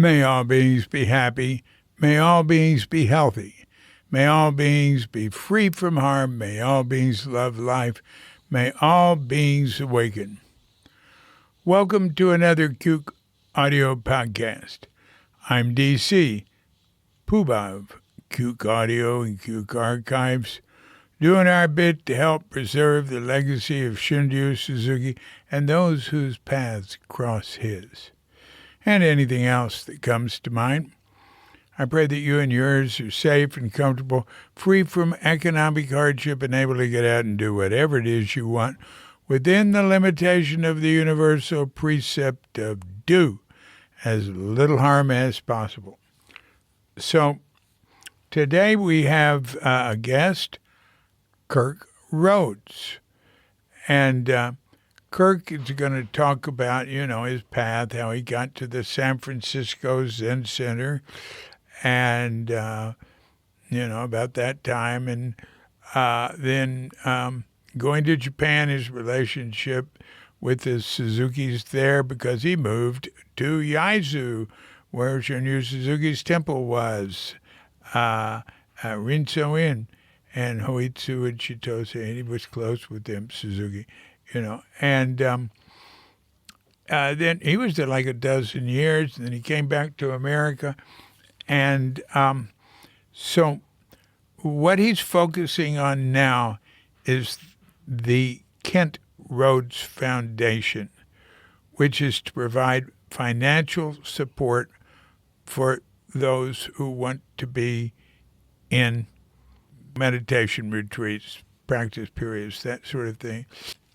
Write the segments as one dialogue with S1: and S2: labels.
S1: May all beings be happy. May all beings be healthy. May all beings be free from harm. May all beings love life. May all beings awaken. Welcome to another Kirk audio podcast. I'm DC, Poobah of Kirk Audio and Kirk Archives, doing our bit to help preserve the legacy of Shunryu Suzuki and those whose paths cross his, and anything else that comes to mind. I pray that you and yours are safe and comfortable, free from economic hardship, and able to get out and do whatever it is you want within the limitation of the universal precept of do as little harm as possible. So today we have a guest, Kirk Rhoads. And Kirk is going to talk about, his path, how he got to the San Francisco Zen Center, and, about that time. And then going to Japan, his relationship with the Suzukis there, because he moved to Yaizu, where Shunryu Suzuki's temple was, Rinsoin, and Hoitsu and Chitose, and he was close with them, Suzuki, And then he was there like a dozen years, and then he came back to America. And so what he's focusing on now is the Kent Rhoads Foundation, which is to provide financial support for those who want to be in meditation retreats, practice periods, that sort of thing.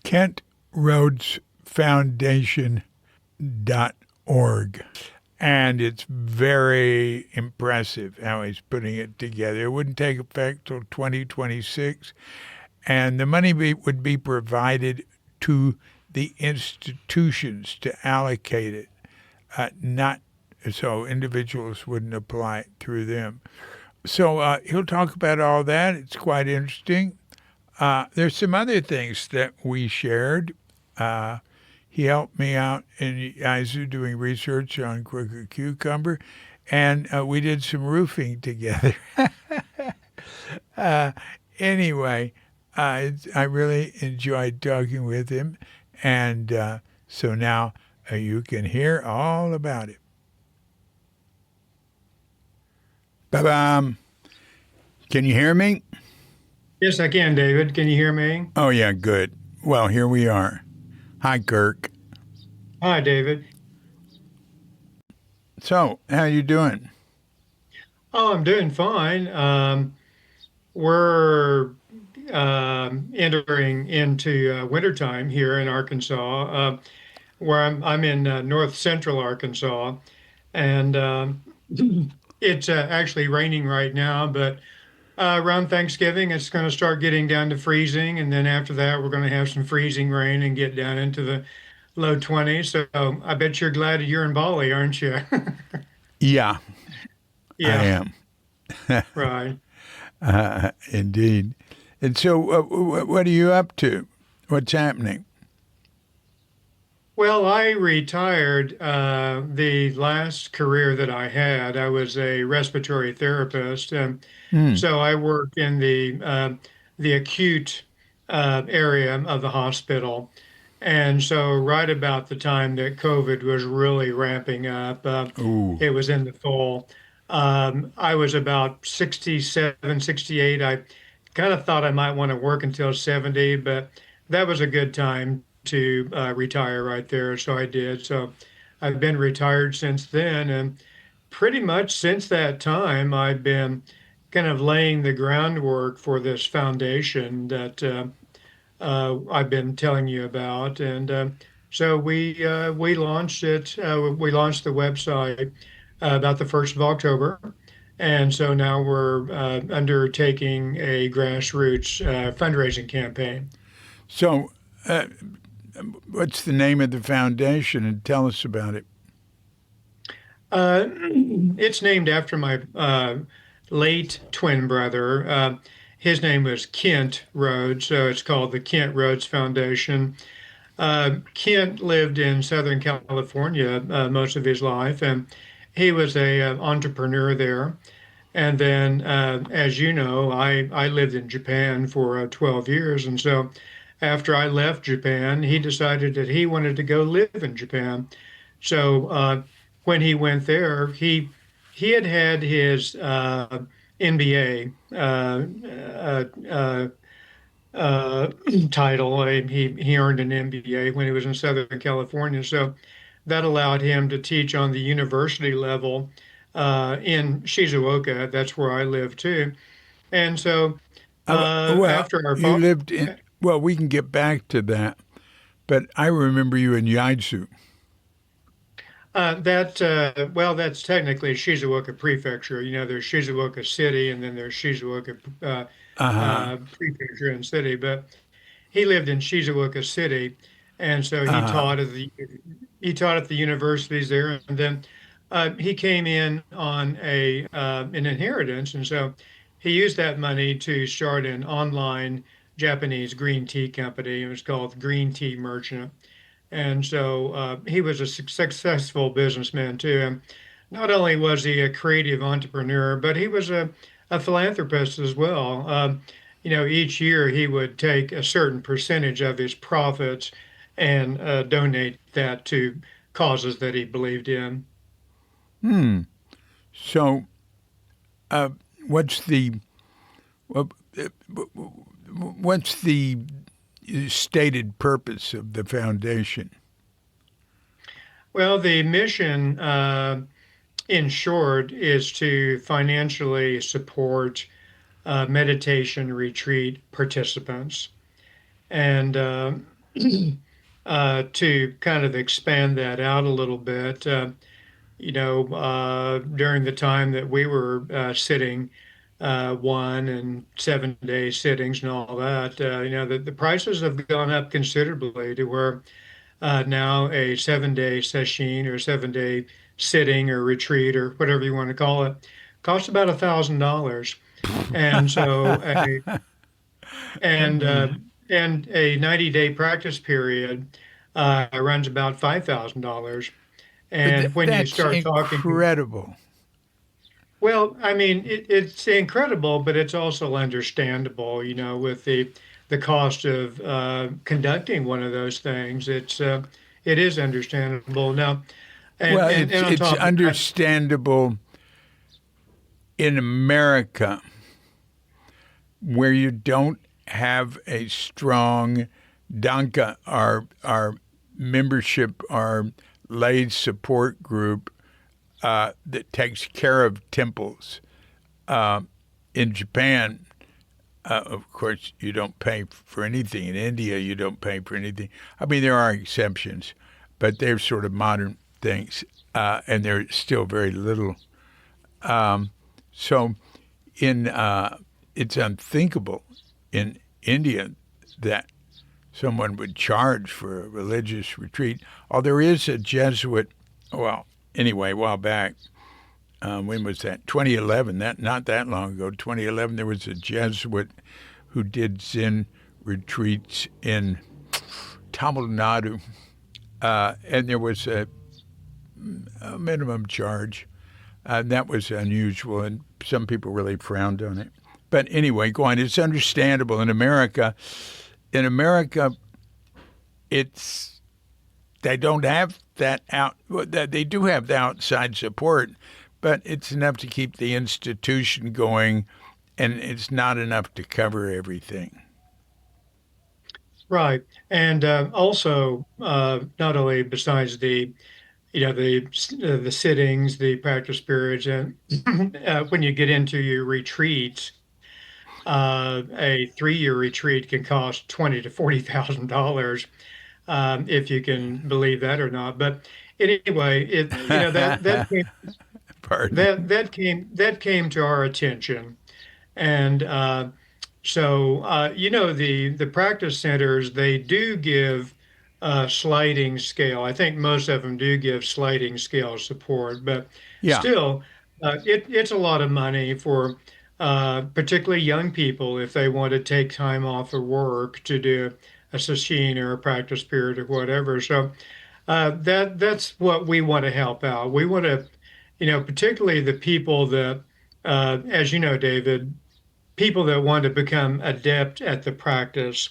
S1: Kent Rhoads Foundation.org. And it's very impressive how he's putting it together. It wouldn't take effect till 2026. And the money would be provided to the institutions to allocate it, not so individuals wouldn't apply it through them. So he'll talk about all that. It's quite interesting. There's some other things that we shared. He helped me out in Yaizu doing research on crooked cucumber, and we did some roofing together. Anyway, I really enjoyed talking with him, and so now you can hear all about it. Ba-bam. Can you hear me?
S2: Yes, I can, David. Can you hear me?
S1: Oh, yeah, good. Well, here we are. Hi, Kirk.
S2: Hi, David.
S1: So, how you doing?
S2: Oh, I'm doing fine. We're entering into wintertime here in Arkansas, where I'm in north central Arkansas, and it's actually raining right now, but around Thanksgiving, it's going to start getting down to freezing, and then after that, we're going to have some freezing rain and get down into the low 20s. So I bet you're glad you're in Bali, aren't you?
S1: Yeah,
S2: Yeah,
S1: I am.
S2: right.
S1: Indeed. And so what are you up to? What's happening?
S2: Well, I retired the last career that I had. I was a respiratory therapist. So I work in the acute area of the hospital. And so right about the time that COVID was really ramping up,
S1: Ooh.
S2: it was in the fall. I was about 67, 68. I kind of thought I might want to work until 70, but that was a good time to retire right there. So I did. So I've been retired since then. And pretty much since that time, I've been kind of laying the groundwork for this foundation that I've been telling you about. And so we launched it. We launched the website about the 1st of October. And so now we're undertaking a grassroots fundraising campaign.
S1: So what's the name of the foundation, and tell us about it?
S2: It's named after my late twin brother. His name was Kent Rhoads, so it's called the Kent Rhoads Foundation. Kent lived in Southern California most of his life, and he was a entrepreneur there. And then, as you know, I lived in Japan for 12 years. And so after I left Japan, he decided that he wanted to go live in Japan. So when he went there, he had had his MBA uh, title. He earned an MBA when he was in Southern California. So that allowed him to teach on the university level in Shizuoka. That's where I live too. And so
S1: Well,
S2: after our
S1: you
S2: fall,
S1: lived in. Well, we can get back to that, but I remember you in Yaizu.
S2: well, that's technically Shizuoka Prefecture. You know, there's Shizuoka City, and then there's Shizuoka
S1: Uh huh.
S2: Prefecture and City. But he lived in Shizuoka City, and so
S1: Uh
S2: he taught at the universities there, and then he came in on a an inheritance, and so he used that money to start an online Japanese green tea company. It was called Green Tea Merchant, and so he was a successful businessman too. And not only was he a creative entrepreneur, but he was a philanthropist as well. You know, each year he would take a certain percentage of his profits and donate that to causes that he believed in.
S1: Hmm. So, uh, what's the what- what's the stated purpose of the foundation?
S2: Well, the mission, in short, is to financially support meditation retreat participants. And to kind of expand that out a little bit, during the time that we were sitting 1 and 7 day sittings and all that, the prices have gone up considerably to where now a 7 day session or 7 day sitting or retreat or whatever you want to call it costs about $1,000. And so and uh, and a 90-day practice period runs about $5,000. And when you
S1: That's
S2: start talking to,
S1: incredible.
S2: well, I mean, it's incredible, but it's also understandable, you know, with the cost of conducting one of those things. It is understandable now,
S1: Well,
S2: and on
S1: it's
S2: top of that,
S1: understandable in America where you don't have a strong Danka, our membership, our lay support group that takes care of temples. Uh, in Japan, of course, you don't pay for anything. In India, you don't pay for anything. I mean, there are exceptions, but they're sort of modern things, and they're still very little. So, in it's unthinkable in India that someone would charge for a religious retreat. Oh, there is a Jesuit. Well, anyway, a while back. When was that? 2011. That not that long ago. 2011. There was a Jesuit who did Zen retreats in Tamil Nadu, and there was a minimum charge. That was unusual, and some people really frowned on it. But anyway, go on. It's understandable in America. In America, it's they don't have that out. They do have the outside support, but it's enough to keep the institution going, and it's not enough to cover everything.
S2: right, and also not only besides the sittings, the practice periods, and when you get into your retreats, a 3 year retreat can cost $20,000 to $40,000, if you can believe that or not. But anyway,
S1: Pardon.
S2: that came to our attention, and the practice centers, they do give sliding scale. I think most of them do give sliding scale support, but
S1: Yeah.
S2: still, it's a lot of money for particularly young people if they want to take time off of work to do a session or a practice period or whatever. So that's what we want to help out. We want to particularly the people that, as you know, David, people that want to become adept at the practice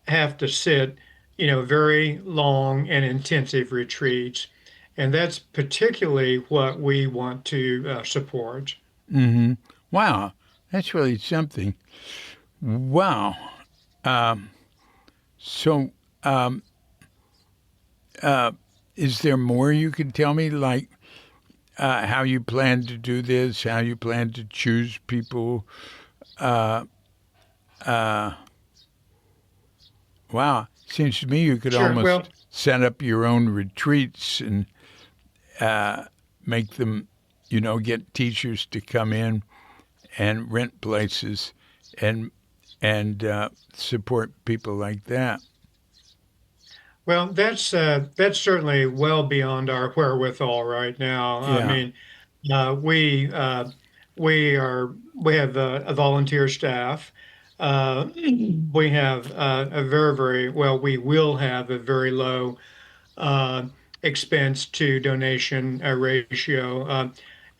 S2: have to sit, very long and intensive retreats. And that's particularly what we want to support.
S1: Hmm. Wow, that's really something. Wow. Um, so, um, uh, is there more you could tell me, like how you plan to do this, how you plan to choose people? Uh, uh, wow, seems to me you could
S2: Sure.
S1: almost
S2: Well,
S1: set up your own retreats and uh, make them, get teachers to come in and rent places and support people like that.
S2: that's certainly well beyond our wherewithal right now. I
S1: Yeah.
S2: mean, we have a volunteer staff. We have a very, very well. We will have a very low uh, expense to donation ratio.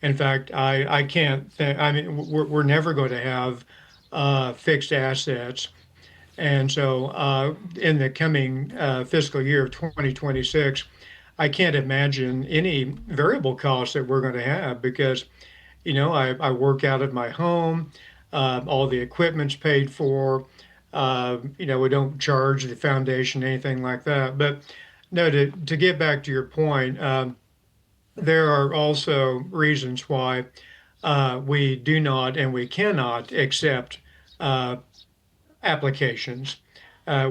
S2: In fact, I can't think, I mean, we're never going to have fixed assets. And so in the coming fiscal year of 2026, I can't imagine any variable costs that we're going to have because, I work out of my home. All the equipment's paid for. We don't charge the foundation, anything like that. But no, to get back to your point, there are also reasons why we do not and we cannot accept uh, applications.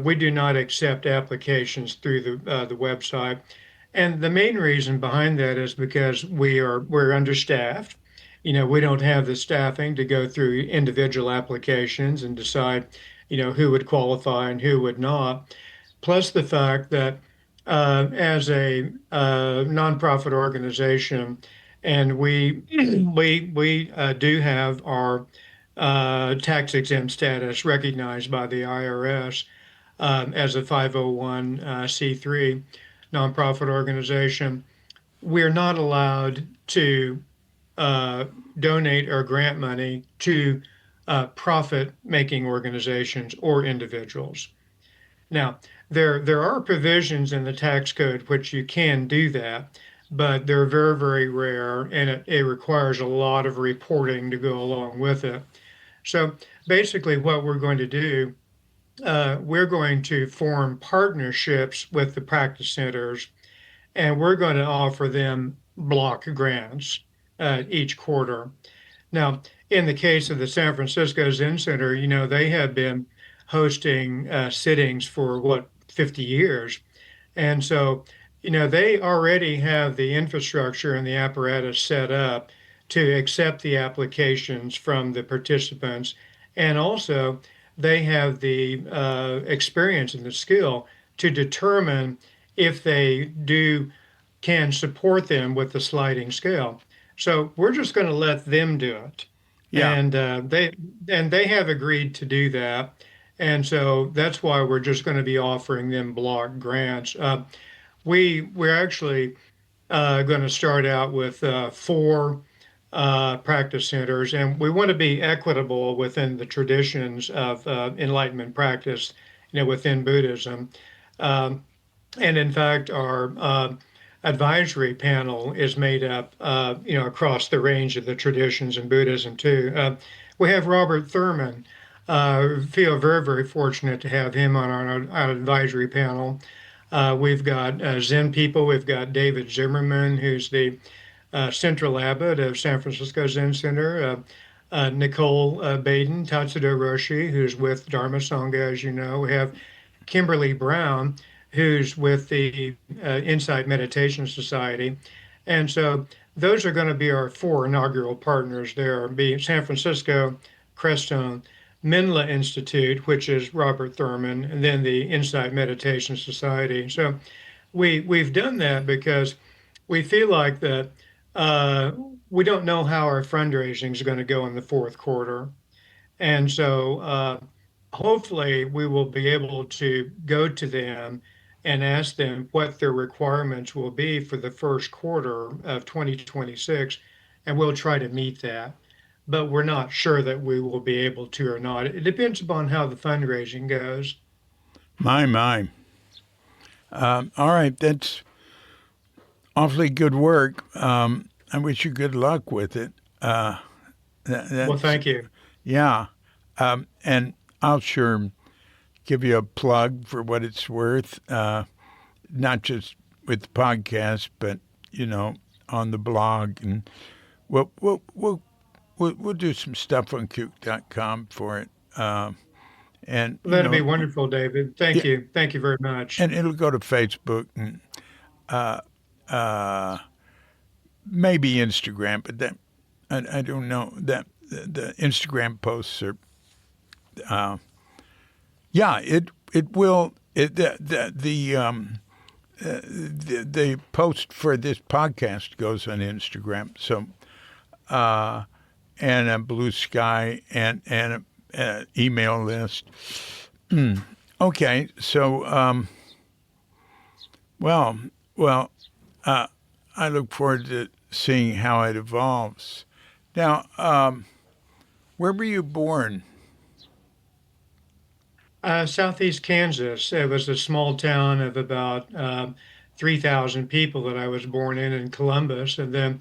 S2: We do not accept applications through the website, and the main reason behind that is because we're understaffed. We don't have the staffing to go through individual applications and decide, who would qualify and who would not. Plus the fact that as a nonprofit organization, and we we do have our tax exempt status recognized by the IRS as a 501c3 nonprofit organization. We're not allowed to uh, donate or grant money to profit making organizations or individuals. Now, there are provisions in the tax code which you can do that, but they're very, very rare and it requires a lot of reporting to go along with it. So basically, what we're going to do, we're going to form partnerships with the practice centers, and we're going to offer them block grants each quarter. Now, in the case of the San Francisco Zen Center, they have been hosting sittings for what, 50 years. And so, they already have the infrastructure and the apparatus set up to accept the applications from the participants. And also, they have the experience and the skill to determine if they can support them with the sliding scale. So we're just going to let them do it.
S1: Yeah.
S2: And they have agreed to do that. And so that's why we're just going to be offering them block grants. We're actually going to start out with four practice centers, and we want to be equitable within the traditions of Enlightenment practice, within Buddhism. Um, and in fact, our advisory panel is made up, across the range of the traditions in Buddhism too. We have Robert Thurman. Feel very, very fortunate to have him on our advisory panel. We've got Zen people. We've got David Zimmerman, who's the central abbot of San Francisco Zen Center. Nicole Baden, Tatsudo Roshi, who's with Dharma Sangha, as you know. We have Kimberly Brown, who's with the Insight Meditation Society. And so those are going to be our four inaugural partners there, being San Francisco, Crestone, Minla Institute, which is Robert Thurman, and then the Insight Meditation Society. So we've done that because we feel like that uh, we don't know how our fundraising is going to go in the fourth quarter. And so hopefully we will be able to go to them and ask them what their requirements will be for the first quarter of 2026, and we'll try to meet that. But we're not sure that we will be able to or not. It depends upon how the fundraising goes.
S1: My. All right, that's awfully good work. I wish you good luck with it.
S2: Well,
S1: That's
S2: thank you.
S1: yeah, and I'll sure give you a plug for what it's worth. Not just with the podcast, but on the blog, and we'll we'll we'll we'll do some stuff on kook.com for it. And
S2: That'd be wonderful, David. Thank
S1: yeah,
S2: you. Thank you very much.
S1: and it'll go to Facebook and uh, maybe Instagram, but that I don't know that the Instagram posts are yeah it will the post for this podcast goes on Instagram, so and a Blue Sky and a email list. Okay, so well well I look forward to seeing how it evolves. Now, where were you born?
S2: Southeast Kansas. It was a small town of about 3,000 people that I was born in Columbus. And then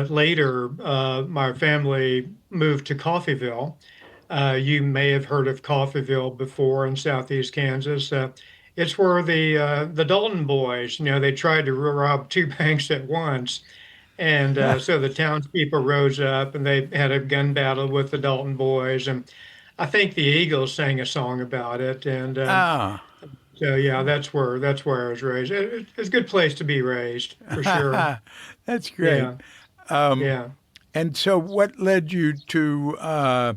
S2: later, my family moved to Coffeyville. You may have heard of Coffeyville before in Southeast Kansas. It's where the Dalton boys, they tried to rob two banks at once. And so the townspeople rose up and they had a gun battle with the Dalton boys. And I think the Eagles sang a song about it. And
S1: Ah,
S2: so, yeah, that's where I was raised. It's a good place to be raised for sure.
S1: that's great.
S2: Yeah,
S1: Um,
S2: yeah.
S1: and so, what led you to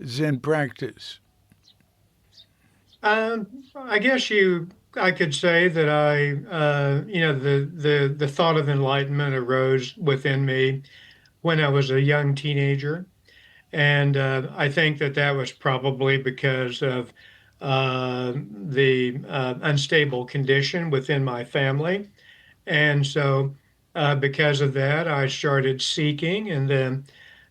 S1: Zen practice?
S2: I guess I could say that the thought of enlightenment arose within me when I was a young teenager. And I think that that was probably because of the unstable condition within my family. And so, because of that, I started seeking. And then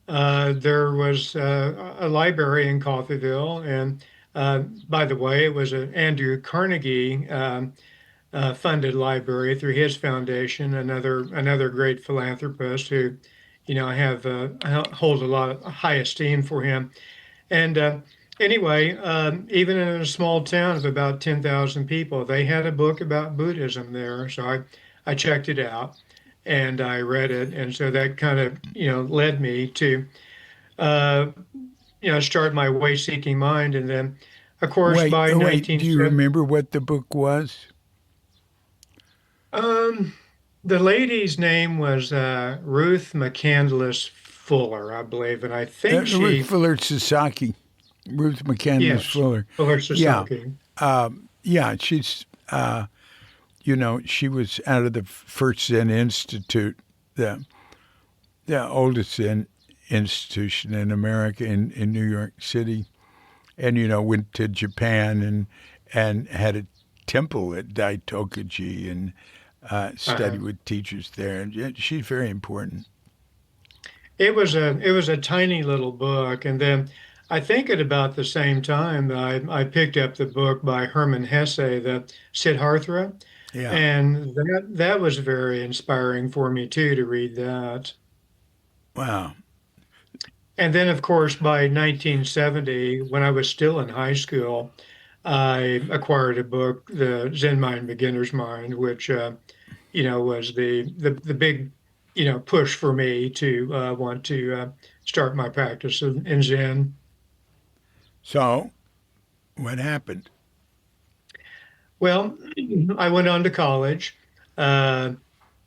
S2: there was a library in Coffeyville. And by the way, it was an Andrew Carnegie funded library through his foundation, another great philanthropist who, I hold a lot of high esteem for him. And anyway, even in a small town of about 10,000 people, they had a book about Buddhism there. So I checked it out and I read it. And so that kind of, led me to, uh, start my way seeking mind. And then, of course,
S1: Wait,
S2: by
S1: wait. Do you
S2: 1970,
S1: remember what the book was?
S2: um, the lady's name was Ruth McCandless Fuller, I believe. And I think
S1: Ruth
S2: she,
S1: Fuller Sasaki. Ruth McCandless
S2: yes,
S1: Fuller.
S2: Fuller
S1: Yeah,
S2: Suzuki.
S1: yeah. She's she was out of the First Zen Institute, the oldest Zen institution in America in New York City, and went to Japan and had a temple at Daitokuji and
S2: Uh,
S1: studied with teachers there. And yeah, she's very important.
S2: it was a tiny little book, and then I think at about the same time I picked up the book by Hermann Hesse, the Siddhartha,
S1: Yeah.
S2: and that was very inspiring for me too to read that.
S1: Wow.
S2: And then of course by 1970, when I was still in high school, I acquired a book, The Zen Mind, Beginner's Mind, which was the big push for me to want to start my practice in Zen.
S1: So what happened?
S2: Well, I went on to college. Uh,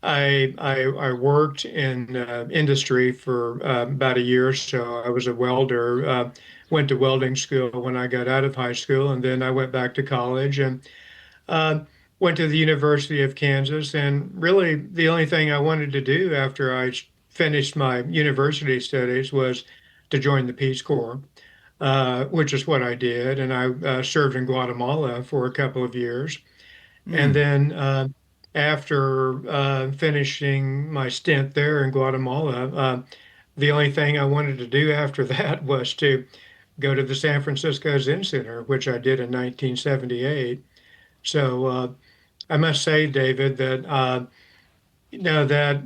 S2: I worked in industry for about a year or so. I was a welder. Went to welding school when I got out of high school, and then I went back to college and uh, went to the University of Kansas. And really, the only thing I wanted to do after I finished my university studies was to join the Peace Corps, which is what I did. And I served in Guatemala for a couple of years. And then after finishing my stint there in Guatemala, the only thing I wanted to do after that was to go to the San Francisco Zen Center, which I did in 1978. So I must say, David, that you know that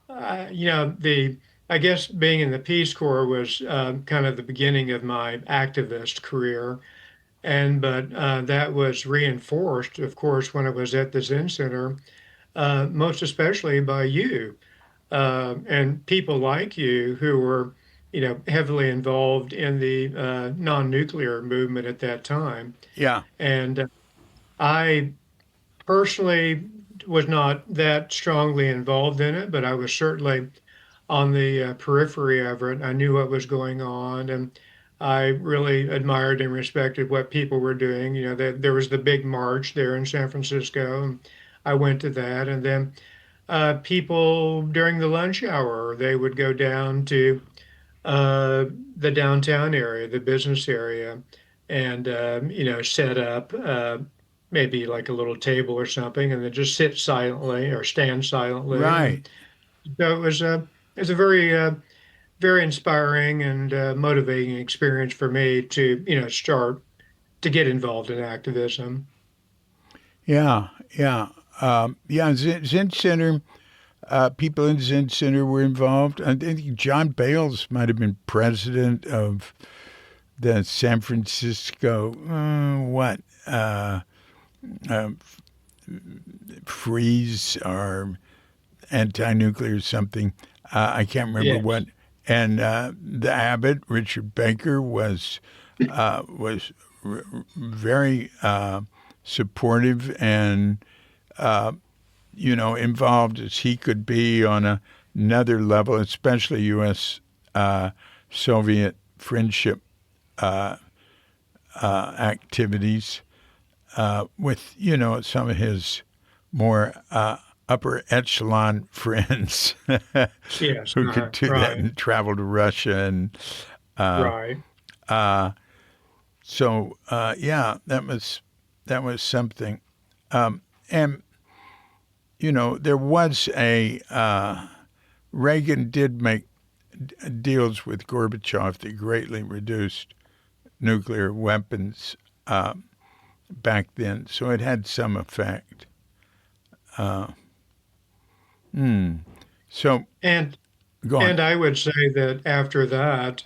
S2: the I guess being in the Peace Corps was kind of the beginning of my activist career, and but that was reinforced, of course, when I was at the Zen Center, most especially by you and people like you who were, heavily involved in the non-nuclear movement at that time.
S1: Yeah.
S2: And I personally was not that strongly involved in it, but I was certainly on the periphery of it. I knew what was going on, and I really admired and respected what people were doing. There was the big march there in San Francisco, and I went to that, and then people during the lunch hour, they would go down to uh, the downtown area, the business area, and set up maybe like a little table or something, and then just sit silently or stand silently. And
S1: Right.
S2: so it was a very very inspiring and motivating experience for me to start to get involved in activism.
S1: Yeah. Yeah. Yeah. Zen Center. People in Zen Center were involved. I think John Bales might have been president of the San Francisco uh, freeze or anti-nuclear something. I can't remember what.
S2: Yes.
S1: And the abbot Richard Baker was very supportive and involved as he could be on another level, especially U.S. Soviet friendship activities with some of his more upper echelon friends
S2: Yes.
S1: who could do that
S2: Right.
S1: and travel to Russia and uh,
S2: Right.
S1: uh, yeah, that was something. And there was a Reagan did make deals with Gorbachev that greatly reduced nuclear weapons back then, so it had some effect. Uh, hmm. So
S2: And
S1: go on.
S2: And I would say that after that,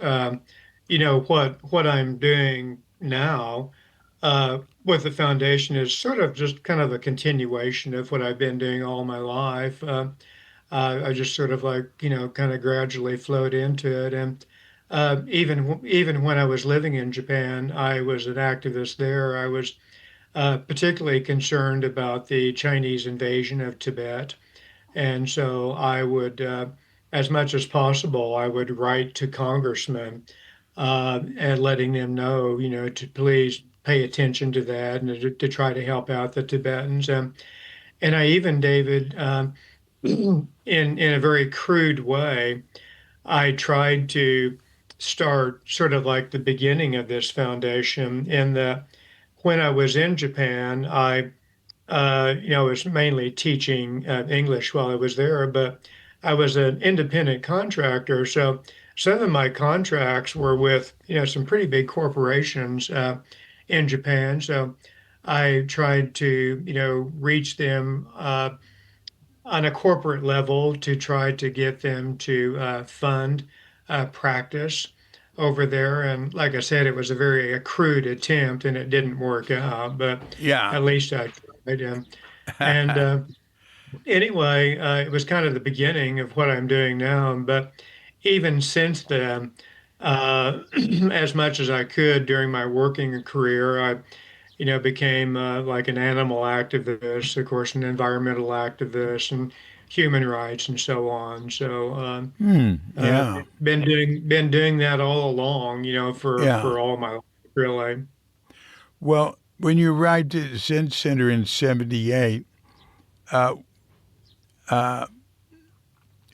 S2: what I'm doing now with the foundation is sort of just kind of a continuation of what I've been doing all my life. I just sort of like, kind of gradually flowed into it. And even when I was living in Japan, I was an activist there. I was particularly concerned about the Chinese invasion of Tibet. And so I would, as much as possible, I would write to congressmen and letting them know, to please pay attention to that and to try to help out the Tibetans. And I even, David, in a very crude way, I tried to start sort of like the beginning of this foundation in that when I was in Japan, I was mainly teaching English while I was there, but I was an independent contractor. So some of my contracts were with, some pretty big corporations in Japan. So I tried to, reach them on a corporate level to try to get them to fund practice over there. And like I said, it was a very crude attempt and it didn't work out, but
S1: Yeah.
S2: at least I tried. And anyway, it was kind of the beginning of what I'm doing now. But even since then, as much as I could during my working career, I, became like an animal activist, of course, an environmental activist, and human rights, and so on. So,
S1: Yeah.
S2: been doing that all along, for
S1: Yeah.
S2: all my life, really.
S1: Well, when you arrived at Zen Center in '78, uh, uh,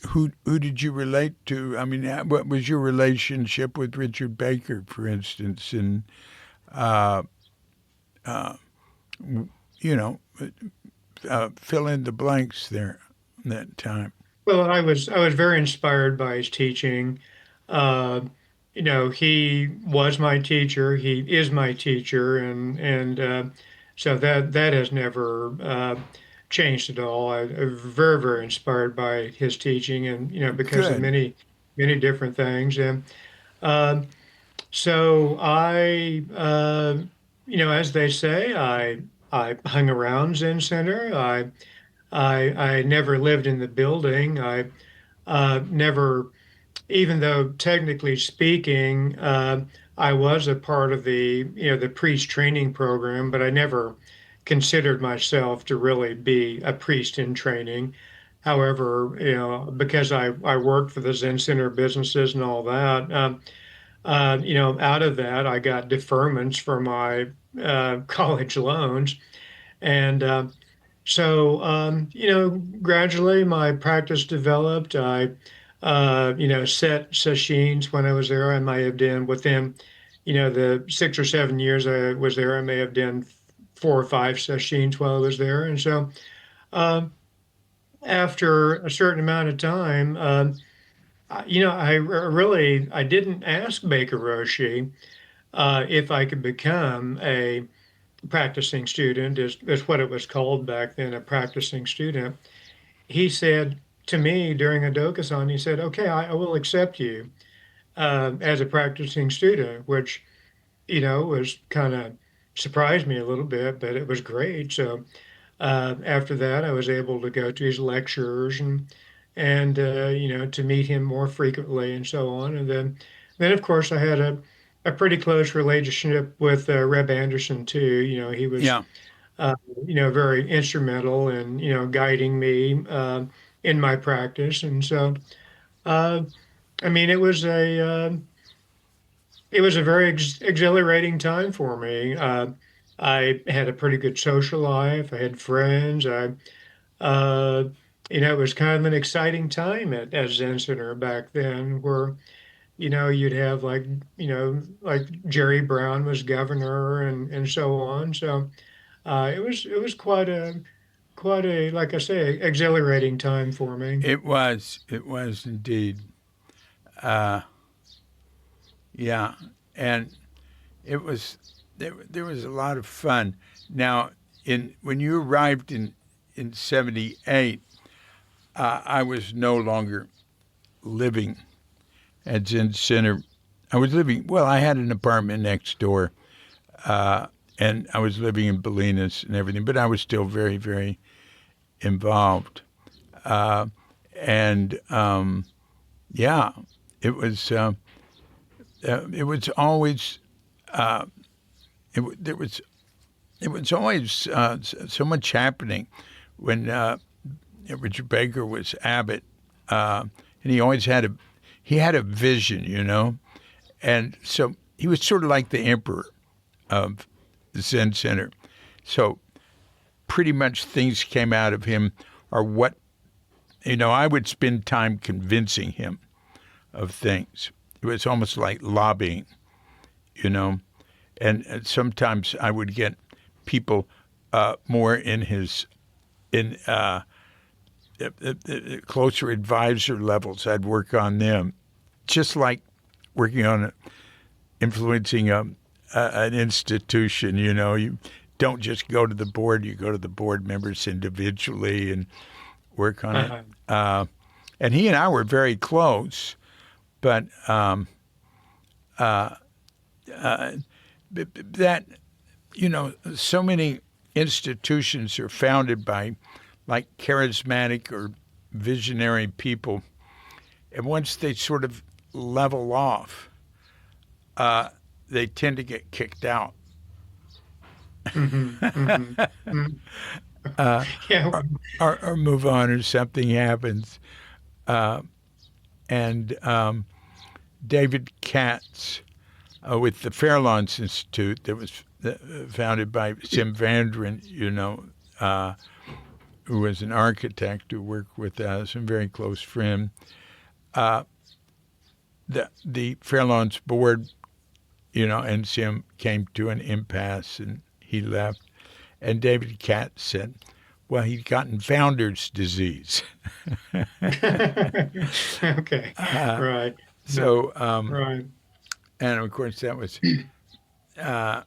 S1: who did you relate to? I mean, what was your relationship with Richard Baker, for instance? And uh, uh, you know, fill in the blanks there that time.
S2: Well, I was very inspired by his teaching. Uh, he was my teacher. He is my teacher, and so that has never changed at all. I'm very, very inspired by his teaching, and because of
S1: Good.
S2: many different things. And um, so as they say, I hung around Zen Center. I never lived in the building. I never, even though technically speaking, I was a part of the priest training program, but I never considered myself to really be a priest in training. However, because I worked for the Zen Center businesses and all that, out of that, I got deferments for my college loans. And gradually my practice developed. I set sashins when I was there. I may have done within, the 6 or 7 years I was there, I may have done 4 or 5 sashins while I was there. And so um, after a certain amount of time, I didn't ask Baker Roshi if I could become a practicing student, is what it was called back then, a practicing student. He said to me during a Dokusan, he said, "Okay, I will accept you as a practicing student," which was kind of surprised me a little bit, but it was great. So after that, I was able to go to his lectures and to meet him more frequently and so on. And then of course I had a pretty close relationship with Reb Anderson too. He was
S1: Yeah.
S2: uh, very instrumental in guiding me in my practice. And so uh, I mean it was a very exhilarating time for me. I had a pretty good social life. I had friends. Uh, it was kind of an exciting time at Zen Center back then, where you'd have like Jerry Brown was governor and so on. So it was quite a like I say exhilarating time for me.
S1: It was. It was indeed. Uh, yeah. And it was, there was a lot of fun. Now, when you arrived in 78, I was no longer living at Zen Center. I was living, well, I had an apartment next door, and I was living in Bolinas and everything, but I was still very, very involved. Uh, and yeah, it was it was always uh, there was always so much happening when Richard Baker was abbot, and he had a vision, and so he was sort of like the emperor of the Zen Center. So pretty much things came out of him, or what I would spend time convincing him of things. It was almost like lobbying, and sometimes I would get people more in closer advisor levels. I'd work on them, just like working on influencing an institution. You don't just go to the board; you go to the board members individually and work on it. And he and I were very close, but that so many institutions are founded by like charismatic or visionary people, and once they sort of level off, they tend to get kicked out.
S2: Hmm. Hmm. Yeah.
S1: or move on, or something happens. And David Katz with the Fairlawns Institute that was founded by Sim Vandren, who was an architect who worked with us, a very close friend. The Fairlawns board, and Sim came to an impasse, and he left. And David Katz said, Well, he'd gotten founder's disease.
S2: Okay. Right. No,
S1: So,
S2: right.
S1: and of course, uh,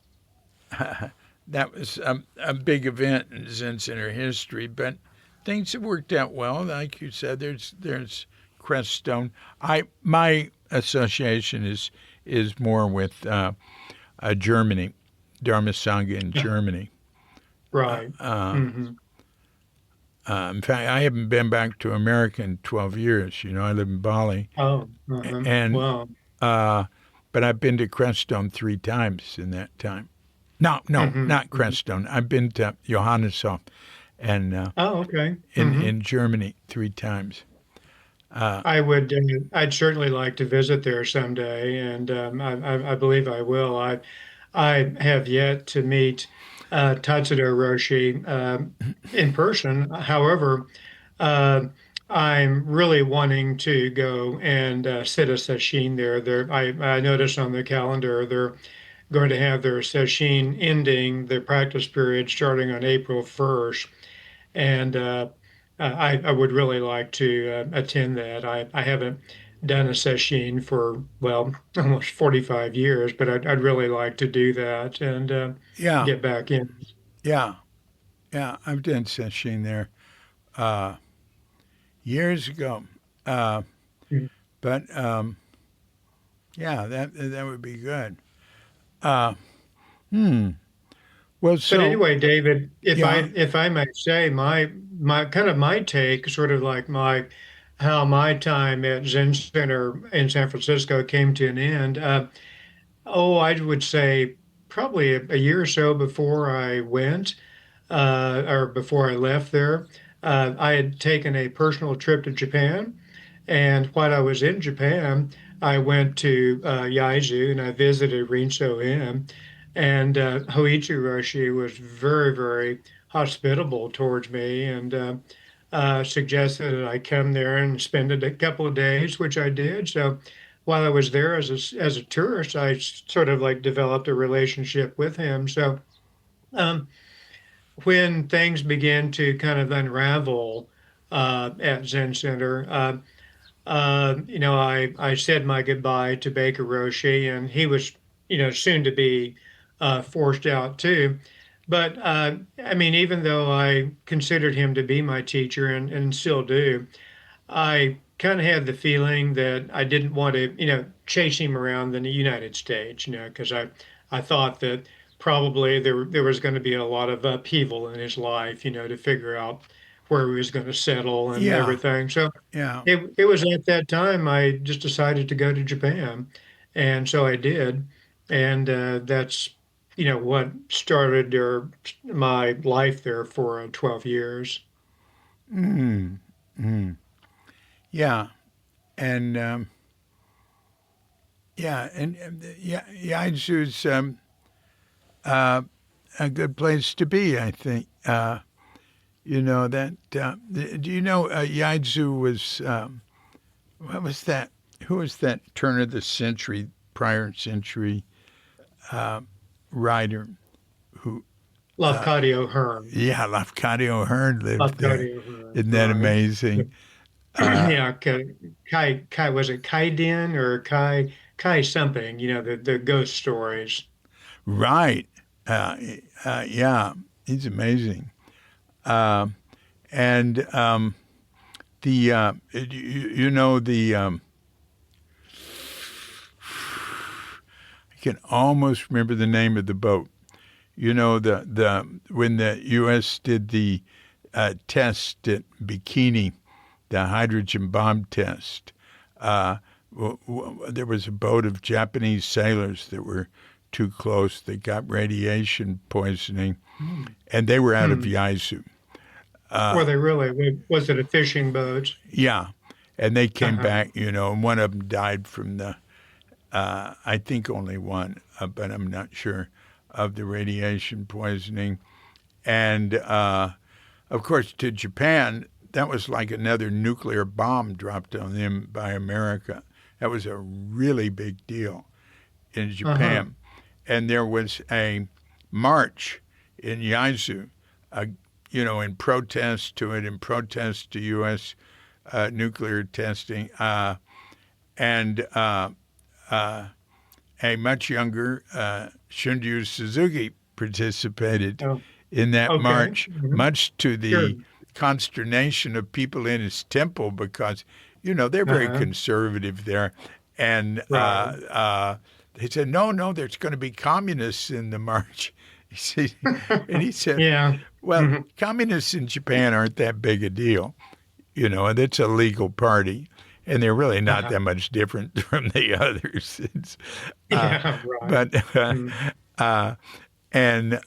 S1: that was a big event in Zen Center history. But things have worked out well. Like you said, there's Creststone. My association is more with Germany, Dharma Sangha in Germany.
S2: Right. Hmm.
S1: In fact, I haven't been back to America in 12 years. I live in Bali,
S2: Oh,
S1: and
S2: wow.
S1: but I've been to Creststone 3 times in that time. No,
S2: Hmm.
S1: not Creststone. I've been to Johanneshof and
S2: Oh, okay.
S1: in Germany 3 times.
S2: I'd certainly like to visit there someday, and I believe I will. I have yet to meet Tatsudo Roshi in person. However, uh, I'm really wanting to go and sit a sesshin there. I noticed on the calendar they're going to have their sesshin ending the practice period starting on April 1st. And I would really like to attend that. I haven't done a sesshin for, well, almost 45 years, but I'd really like to do that and
S1: Yeah,
S2: get back in.
S1: yeah, yeah. I've done sesshin there uh, years ago, uh, but yeah, that would be good. Uh, hmm. Well,
S2: But
S1: so
S2: anyway, David,
S1: yeah,
S2: if I may say, my kind of my take, sort of like my how my time at Zen Center in San Francisco came to an end. Oh, I would say probably a year or so before I went, or before I left there, I had taken a personal trip to Japan. And while I was in Japan, I went to Yaizu and I visited Rinsoin. And Hoitsu Roshi was very, very hospitable towards me and suggested that I come there and spend a couple of days, which I did. So while I was there as a tourist, I sort of like developed a relationship with him. So um, when things began to kind of unravel at Zen Center, I said my goodbye to Baker Roshi, and he was, soon to be forced out too. But I mean, even though I considered him to be my teacher and still do, I kind of had the feeling that I didn't want to, chase him around in the United States, because I thought that probably there was going to be a lot of upheaval in his life, to figure out where he was going to settle and
S1: yeah,
S2: everything. So
S1: yeah.
S2: it was at that time I just decided to go to Japan, and so I did, and that's what started my life there for 12 years.
S1: Mm, mm. Yeah, and yeah, Yaizu's uh, a good place to be, I think. That. Do you know Yaizu was what was that? Who was that turn of the century, prior century uh, writer who?
S2: Lafcadio Hearn.
S1: Yeah, Lafcadio Hearn lived there.
S2: Lafcadio Hearn,
S1: Isn't that
S2: right?
S1: amazing? Uh,
S2: Yeah, Kai was it Kai Din or Kai something, the ghost stories.
S1: right. Yeah, he's amazing. Uh, and the the I can almost remember the name of the boat. The when the U.S. did the test at Bikini, the hydrogen bomb test. Uh, there was a boat of Japanese sailors that were too close. They got radiation poisoning,
S2: Hmm.
S1: and they were out of
S2: Hmm.
S1: Yaizu.
S2: Were
S1: Uh,
S2: they really? Was it a fishing boat?
S1: yeah, and they came
S2: Uh-huh.
S1: back, and one of them died from the, I think only one, but I'm not sure, of the radiation poisoning. And of course, to Japan, that was like another nuclear bomb dropped on them by America. That was a really big deal in
S2: Uh-huh.
S1: Japan. And there was a march in Yaizu, in protest to it, in protest to U.S. Nuclear testing, and a much younger Shunryu Suzuki participated
S2: Oh,
S1: in that
S2: okay.
S1: march,
S2: Mhm.
S1: much to
S2: Sure.
S1: the consternation of people in his temple because, they're very
S2: Uh-huh.
S1: conservative there. And
S2: Right.
S1: they said, no, no, there's going to be communists in the march. And he said,
S2: Yeah.
S1: well,
S2: Mhm.
S1: communists in Japan aren't that big a deal, and it's a legal party. And they're really not
S2: Uh-huh.
S1: that much different from the others. Uh,
S2: Yeah, right.
S1: but
S2: Mm.
S1: uh, and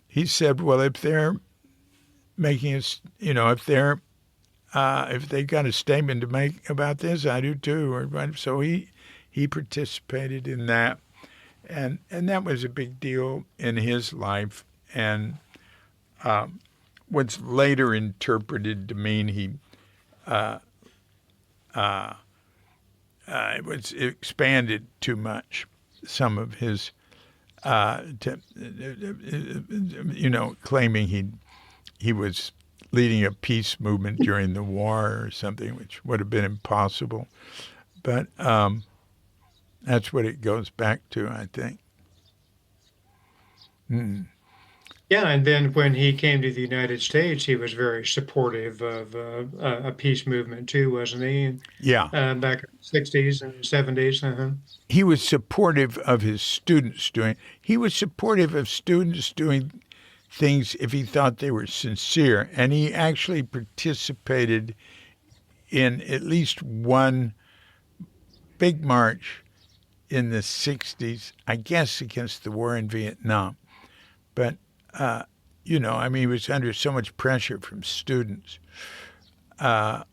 S1: he said, well, if they're making us, if they got a statement to make about this, I do too. So he participated in that, and that was a big deal in his life, and what's later interpreted to mean he it was expanded too much. Some of his, claiming he was leading a peace movement during the war or something, which would have been impossible. But that's what it goes back to, I think. Mm.
S2: Yeah, and then when he came to the United States, he was very supportive of a peace movement too, wasn't he?
S1: Yeah.
S2: Back in the 60s and 70s. Uh-huh.
S1: He was supportive of his students doing. He was supportive of students doing things if he thought they were sincere, and he actually participated in at least one big march in the 60s, I guess against the war in Vietnam. But, he was under so much pressure from students. And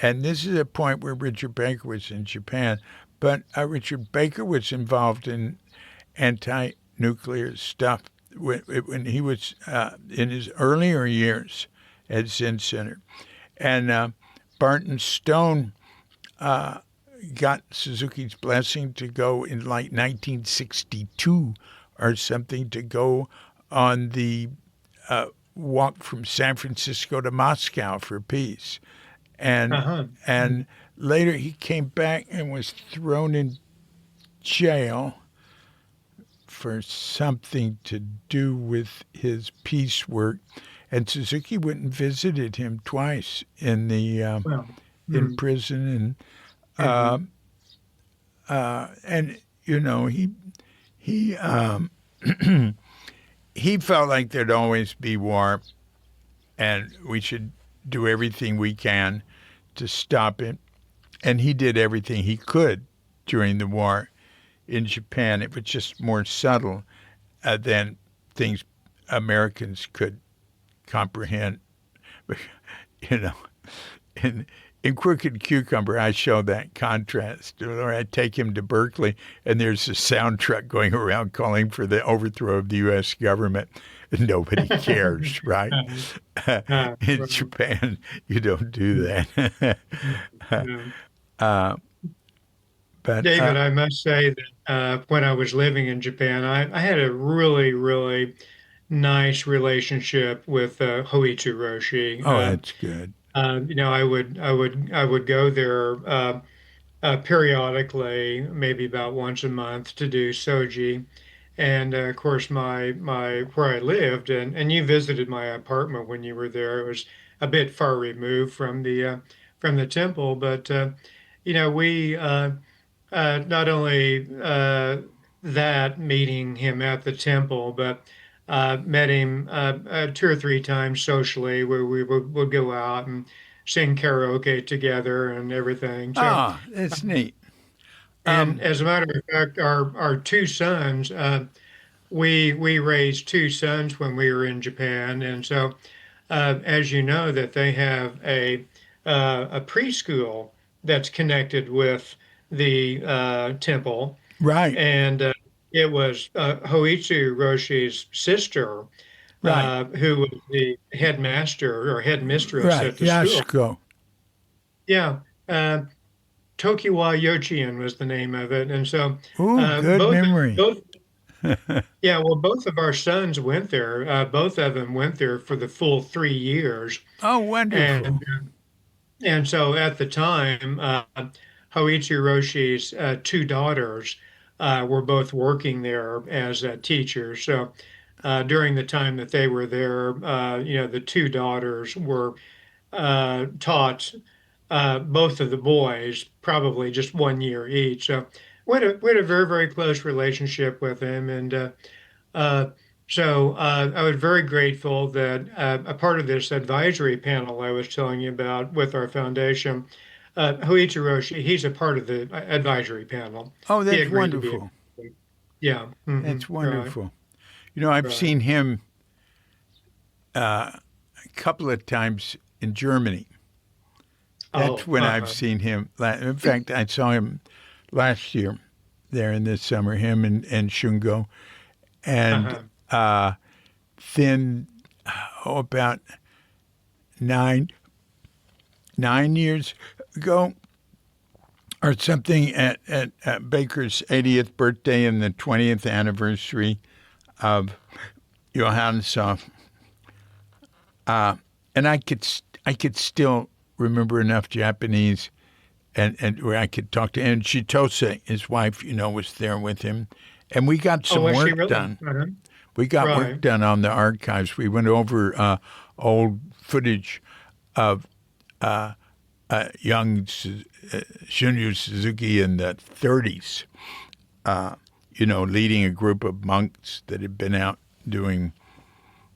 S1: this is a point where Richard Baker was in Japan. But Richard Baker was involved in anti-nuclear stuff when he was in his earlier years at Zen Center. And Barton Stone got Suzuki's blessing to go in like 1962 or something, to go on the walk from San Francisco to Moscow for peace. And
S2: Uh-huh.
S1: and later he came back and was thrown in jail for something to do with his peace work. And Suzuki went and visited him twice
S2: Well.
S1: in
S2: Mm.
S1: prison,
S2: Hmm.
S1: and he he felt like there'd always be war, and we should do everything we can to stop it. And he did everything he could during the war in Japan. It was just more subtle than things Americans could comprehend. But, you know, in Crooked Cucumber, I show that contrast. Or I take him to Berkeley, and there's a sound truck going around calling for the overthrow of the U.S. government. And nobody cares, right? In
S2: Right.
S1: Japan, you don't do that.
S2: Yeah.
S1: uh, but
S2: David, I must say that when I was living in Japan, I had a really, really nice relationship with Hoitsu Roshi.
S1: oh, that's good.
S2: I would go there periodically, maybe about once a month, to do soji. And of course, my where I lived, and you visited my apartment when you were there. It was a bit far removed from the temple, but we not only that meeting him at the temple, but met him two or three times socially, where would go out and sing karaoke together and everything. So,
S1: Ah, that's neat.
S2: and as a matter of fact, our two sons, we raised two sons when we were in Japan, and so as you know, that they have a preschool that's connected with the temple,
S1: Right,
S2: and it was Hoitsu Roshi's sister
S1: right,
S2: who was the headmaster or headmistress
S1: right.
S2: at the school.
S1: Yashiko.
S2: Yeah, uh, Tokiwa Yochien was the name of it, and so
S1: Ooh, good
S2: both
S1: memory.
S2: both Yeah, well, both of our sons went there. Both of them went there for the full 3 years.
S1: Oh, wonderful.
S2: And and so at the time, Hoitsu Roshi's two daughters were both working there as teachers. So during the time that they were there, the two daughters were taught both of the boys, probably just 1 year each. So we had a very, very close relationship with him. And uh, I was very grateful that a part of this advisory panel I was telling you about with our foundation, Hoichi Roshi, he's a part of the advisory panel.
S1: Oh,
S2: He
S1: that's
S2: agreed to be.
S1: wonderful.
S2: Yeah.
S1: That's
S2: Right.
S1: wonderful. I've
S2: Right.
S1: seen him a couple of times in Germany. That's
S2: Oh,
S1: when I've seen him. In fact, I saw him last year there in the summer, him and Shungo. And
S2: uh-huh.
S1: then, about nine 9 years ago or something at Baker's 80th birthday and the 20th anniversary of Johannesov. And I could still remember enough Japanese and where I could talk to. And Chitose, his wife, was there with him. And we got
S2: Oh,
S1: some
S2: was she
S1: work
S2: really?
S1: done.
S2: Uh-huh.
S1: We got work
S2: Right.
S1: done on the archives. We went over old footage of young Shunryu Suzuki in the 30s, leading a group of monks that had been out doing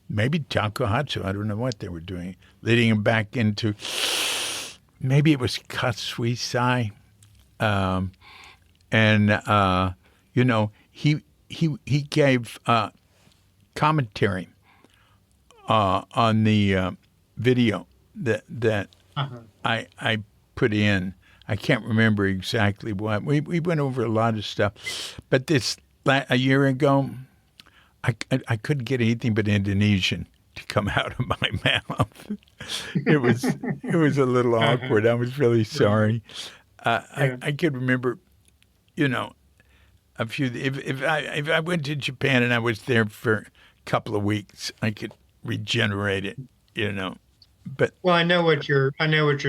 S1: maybe takohatsu. I don't know what they were doing, leading them back into maybe it was Katsuisai. And he gave commentary on the video that
S2: Uh-huh.
S1: I put in. I can't remember exactly what. We went over a lot of stuff, but a year ago, I couldn't get anything but Indonesian to come out of my mouth. It was a little
S2: Uh-huh.
S1: awkward. I was really
S2: Right.
S1: sorry.
S2: Yeah.
S1: I could remember, you know, a few. If I went to Japan and I was there for a couple of weeks, I could regenerate it. You know, but
S2: Well, I know what you're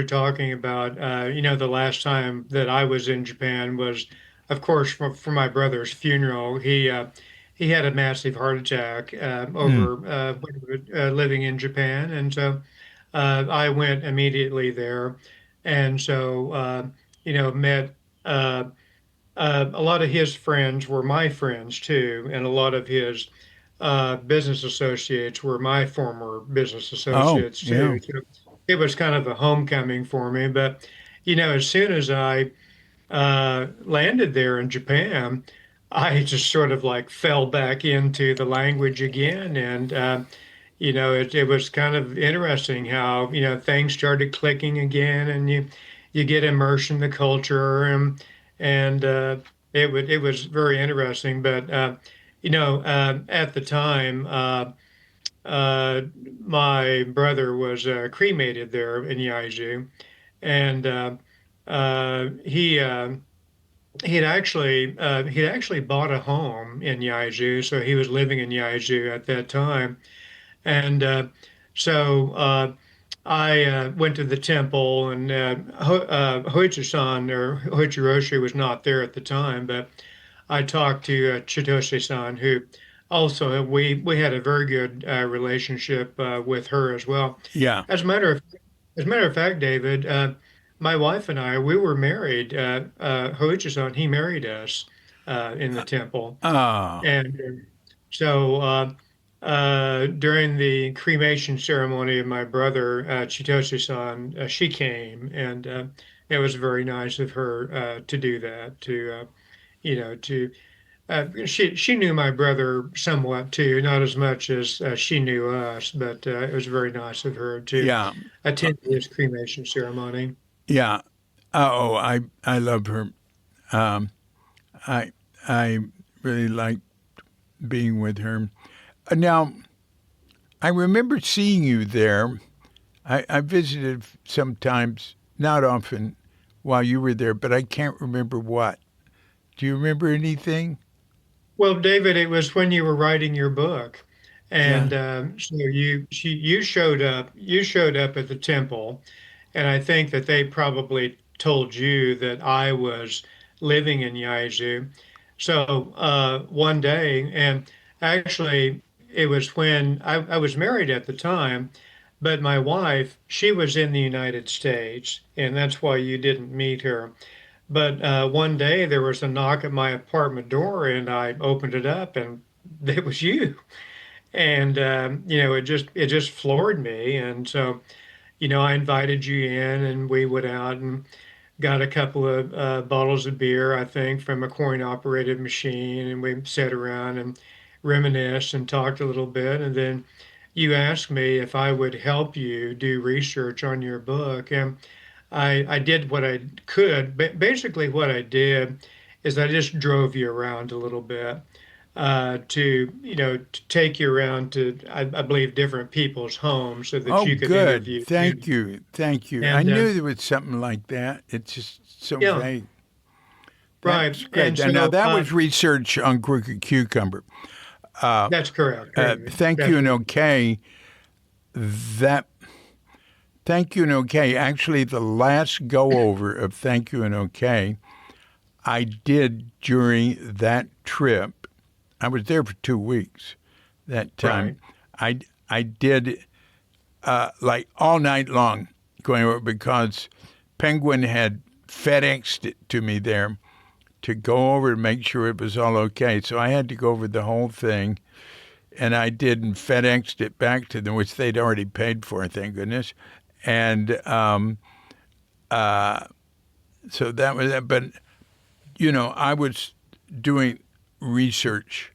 S2: talking about. The last time that I was in Japan was, of course, for my brother's funeral. He had a massive heart attack
S1: mm,
S2: over when he was, living in Japan, and so I went immediately there, and so met uh, a lot of his friends were my friends too, and a lot of his business associates were my former business
S1: oh
S2: associates
S1: yeah,
S2: too. So it was kind of a homecoming for me. But as soon as I landed there in Japan, I just sort of like fell back into the language again, and it was kind of interesting how things started clicking again, and you get immersed in the culture, and it was very interesting. But at the time, uh, my brother was cremated there in Yaizu, and he had actually bought a home in Yaizu, so he was living in Yaizu at that time, and I went to the temple, and Hoitsu-san or Hoitsu Roshi was not there at the time, but I talked to Chitose-san, who also we had a very good relationship with her as well.
S1: yeah.
S2: As a matter of as a matter of fact, David, my wife and I we were married. Hoitsu-san, he married us in the temple.
S1: Ah,
S2: And so during the cremation ceremony of my brother, Chitose-san, she came, and it was very nice of her to do that. To she knew my brother somewhat too, not as much as she knew us, but it was very nice of her to
S1: yeah,
S2: attend his cremation ceremony.
S1: yeah. Oh, I love her. Um, I I really like being with her. Now I remember seeing you there. I visited sometimes, not often, while you were there, but I can't remember what. Do you remember anything?
S2: Well, David, it was when you were writing your book,
S1: Yeah.
S2: and so you showed up. You showed up at the temple, and I think that they probably told you that I was living in Yaizu. So one day, and actually, it was when I was married at the time, but my wife, she was in the United States, and that's why you didn't meet her. But one day there was a knock at my apartment door, and I opened it up, and it was you. And it just floored me. And so I invited you in, and we went out and got a couple of bottles of beer, I think, from a coin-operated machine, and we sat around and reminisced and talked a little bit. And then you asked me if I would help you do research on your book, and I did what I could. But basically, what I did is I just drove you around a little bit to take you around to, I believe, different people's homes so that
S1: Oh,
S2: you could
S1: good.
S2: interview
S1: Thank
S2: them.
S1: you. Thank you. I
S2: And
S1: knew there was something like that. It's just so
S2: yeah,
S1: vague.
S2: right.
S1: That's great.
S2: And
S1: And now
S2: so
S1: that was research on crooked cucumber.
S2: that's correct, David.
S1: Thank
S2: That's
S1: you and
S2: right.
S1: okay. That thank you and okay. Actually, the last go over of thank you and okay, I did during that trip. I was there for 2 weeks that time.
S2: Right.
S1: I did like all night long going over because Penguin had FedExed it to me there to go over and make sure it was all okay. So I had to go over the whole thing, and I did and FedExed it back to them, which they'd already paid for, thank goodness. And so that was that. But, I was doing research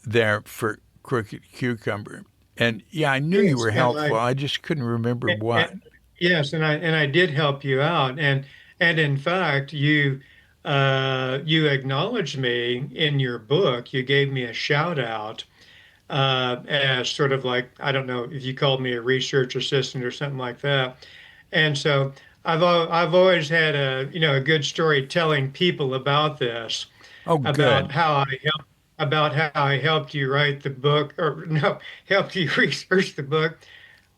S1: there for crooked cucumber. And yeah, I knew you
S2: Yes,
S1: were
S2: and
S1: helpful. I just couldn't remember what.
S2: yes, and I did help you out, and in fact, you acknowledged me in your book. You gave me a shout out as sort of like, I don't know if you called me a research assistant or something like that. And so I've always had a good story telling people about this,
S1: Oh,
S2: about
S1: good.
S2: how I helped about how I helped you write the book, or no, helped you research the book.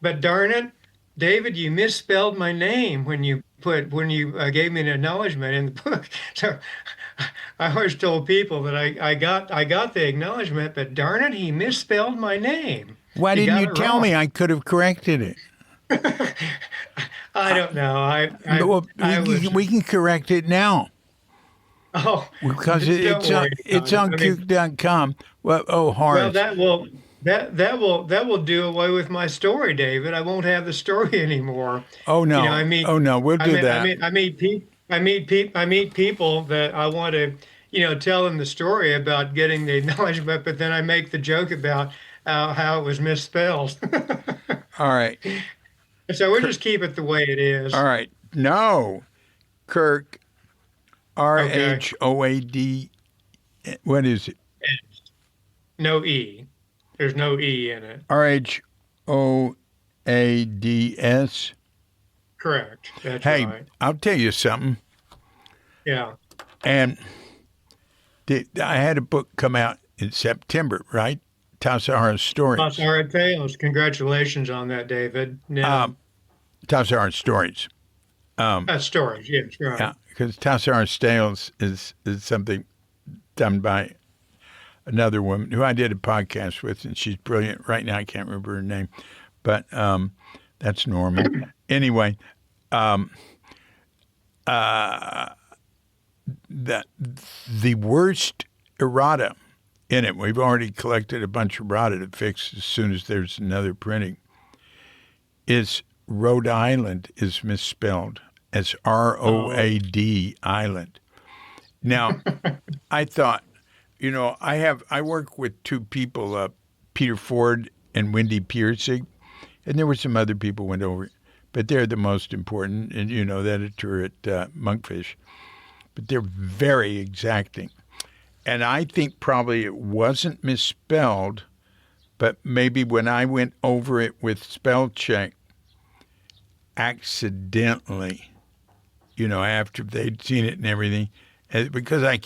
S2: But darn it, David, you misspelled my name when you gave me an acknowledgement in the book. So I always told people that I got the acknowledgement, but darn it, he misspelled my name.
S1: Why
S2: He
S1: didn't
S2: got
S1: you
S2: it
S1: tell
S2: wrong.
S1: me? I could have corrected it.
S2: I don't know.
S1: Well,
S2: I was.
S1: we can correct it now
S2: Oh,
S1: because
S2: don't worry
S1: it's
S2: about it.
S1: on
S2: I mean,
S1: Kook.com. Well, oh,
S2: well,
S1: Horace.
S2: that will do away with my story, David. I won't have the story anymore.
S1: Oh
S2: You know, I
S1: no.
S2: mean,
S1: Oh no. We'll
S2: I
S1: do
S2: mean, I
S1: that.
S2: mean, I meet people, I meet people that I want to, tell them the story about getting the acknowledgement, but then I make the joke about how it was misspelled.
S1: All right.
S2: So we'll
S1: Kirk,
S2: just keep it the way it
S1: all
S2: is.
S1: right. No. Kirk.
S2: Okay.
S1: Rhoad. What is it?
S2: No E. There's no E in it.
S1: Rhoads.
S2: Correct. That's
S1: Hey,
S2: right.
S1: I'll tell you something.
S2: Yeah.
S1: And I had a book come out in September, right? Tassajara
S2: Lots
S1: Stories.
S2: of tales. Congratulations on that, David. Yeah.
S1: Tassajara Stories. Um,
S2: Storage. Yes, right.
S1: yeah, because Tassajara Stories is something done by another woman who I did a podcast with, and she's brilliant. Right now, I can't remember her name, but that's normal. Anyway, that the worst errata in it, we've already collected a bunch of errata to fix as soon as there's another printing, is Rhode Island is misspelled as
S2: Oh,
S1: Road Island. Now, I thought, I work with two people, Peter Ford and Wendy Piercy, and there were some other people went over, but they're the most important, and the editor at Monkfish. But they're very exacting, and I think probably it wasn't misspelled, but maybe when I went over it with spell check, accidentally, after they'd seen it and everything, because I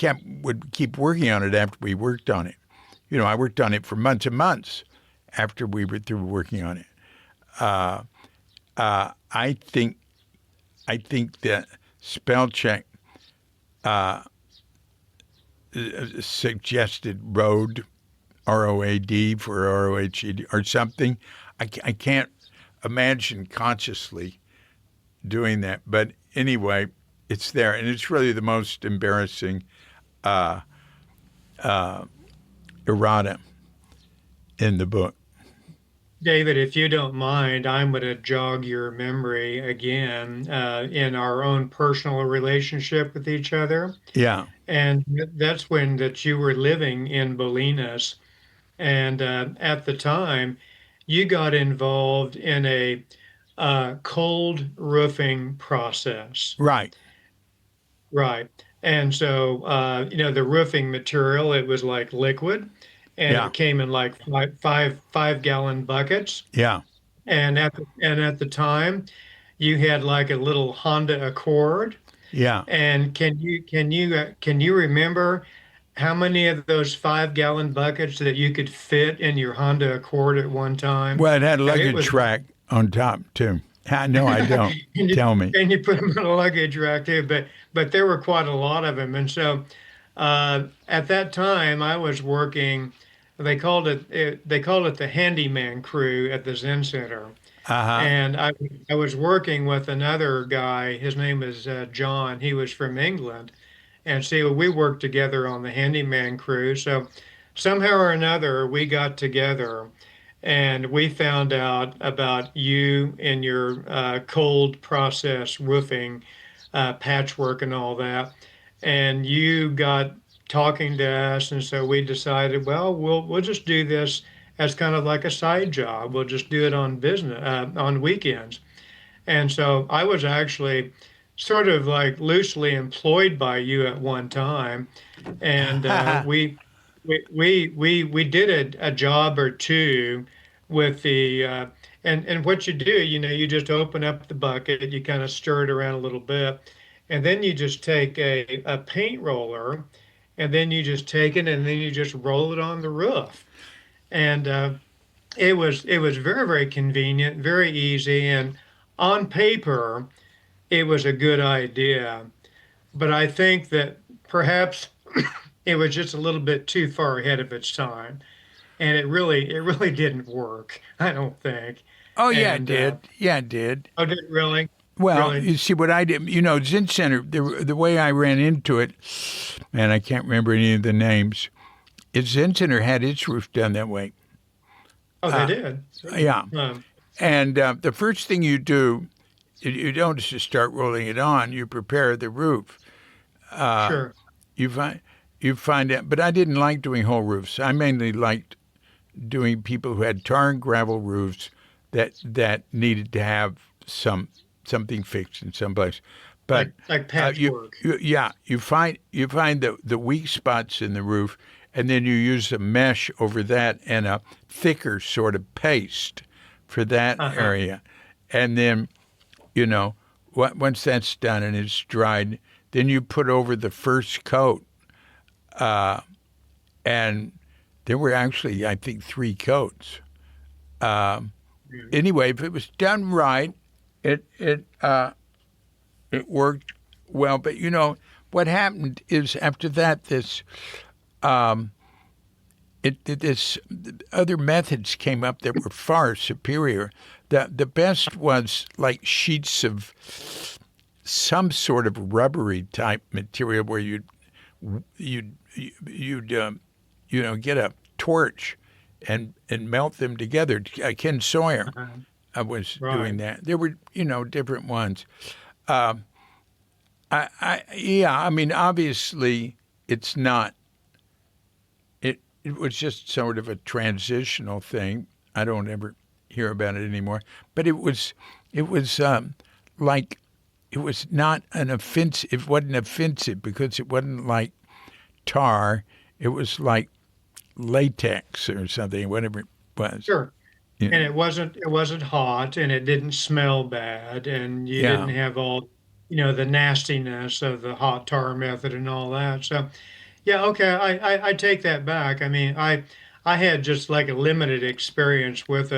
S1: would keep working on it after we worked on it. I worked on it for months and months after we were through working on it. I think that spell check suggested road, ROAD for ROHED or something. I can't imagine consciously doing that, but anyway, it's there, and it's really the most embarrassing errata in the book.
S2: David, if you don't mind, I'm going to jog your memory again in our own personal relationship with each other.
S1: Yeah.
S2: And that's when that you were living in Bolinas. And at the time, you got involved in a cold roofing process.
S1: Right.
S2: Right. And so, the roofing material, it was like liquid and
S1: Yeah.
S2: it came in like five gallon buckets.
S1: Yeah.
S2: And at the time, you had like a little Honda Accord.
S1: Yeah.
S2: And can you remember how many of those 5 gallon buckets that you could fit in your Honda Accord at one time?
S1: Well, it had a
S2: It
S1: luggage
S2: was
S1: rack on top too. No, I don't.
S2: and you,
S1: Tell me.
S2: and you put them in a luggage rack too, but there were quite a lot of them. And so at that time, I was working. They called it the handyman crew at the Zen Center,
S1: Uh-huh.
S2: and I was working with another guy. His name is John. He was from England, and see, we worked together on the handyman crew. So somehow or another, we got together and we found out about you and your cold process roofing, patchwork, and all that. And you got talking to us, and so we decided, well, we'll just do this as kind of like a side job. We'll just do it on business on weekends. And so I was actually sort of like loosely employed by you at one time, and we did a job or two with the and what you do, you just open up the bucket, you kind of stir it around a little bit, and then you just take a paint roller, and then you just take it and then you just roll it on the roof, and it was very, very convenient, very easy, and on paper it was a good idea. But I think that perhaps it was just a little bit too far ahead of its time, and it really didn't work. I don't think.
S1: Oh, yeah, it
S2: And
S1: did. Yeah, it did.
S2: oh, did it really?
S1: Well,
S2: Really?
S1: you see what I did. Zen Center, the way I ran into it, and I can't remember any of the names, is Zen Center had its roof done that way.
S2: Oh, they did.
S1: Yeah.
S2: Um,
S1: And the first thing you do, you don't just start rolling it on, you prepare the roof.
S2: sure.
S1: You find out, but I didn't like doing whole roofs. I mainly liked doing people who had tar and gravel roofs that needed to have something fixed in some place. But
S2: Like patchwork.
S1: you find the weak spots in the roof, and then you use a mesh over that and a thicker sort of paste for that
S2: Uh-huh.
S1: area, and then once that's done and it's dried, then you put over the first coat, and there were actually, I think, 3 coats. Anyway, if it was done right, it worked well. But what happened is after that, this other methods came up that were far superior. The best was like sheets of some sort of rubbery type material where you'd get a torch and melt them together. Ken Sawyer was doing
S2: Right.
S1: that. There were different ones. I mean, obviously it's not. It was just sort of a transitional thing. I don't ever hear about it anymore. But it was like it was not an offensive. It wasn't offensive because it wasn't like tar. It was like latex or something, whatever it was.
S2: Sure.
S1: You
S2: And
S1: know.
S2: it wasn't hot and it didn't smell bad and you didn't
S1: Yeah.
S2: have all the nastiness of the hot tar method and all that. So, yeah, okay, I take that back. I mean, I had just like a limited experience with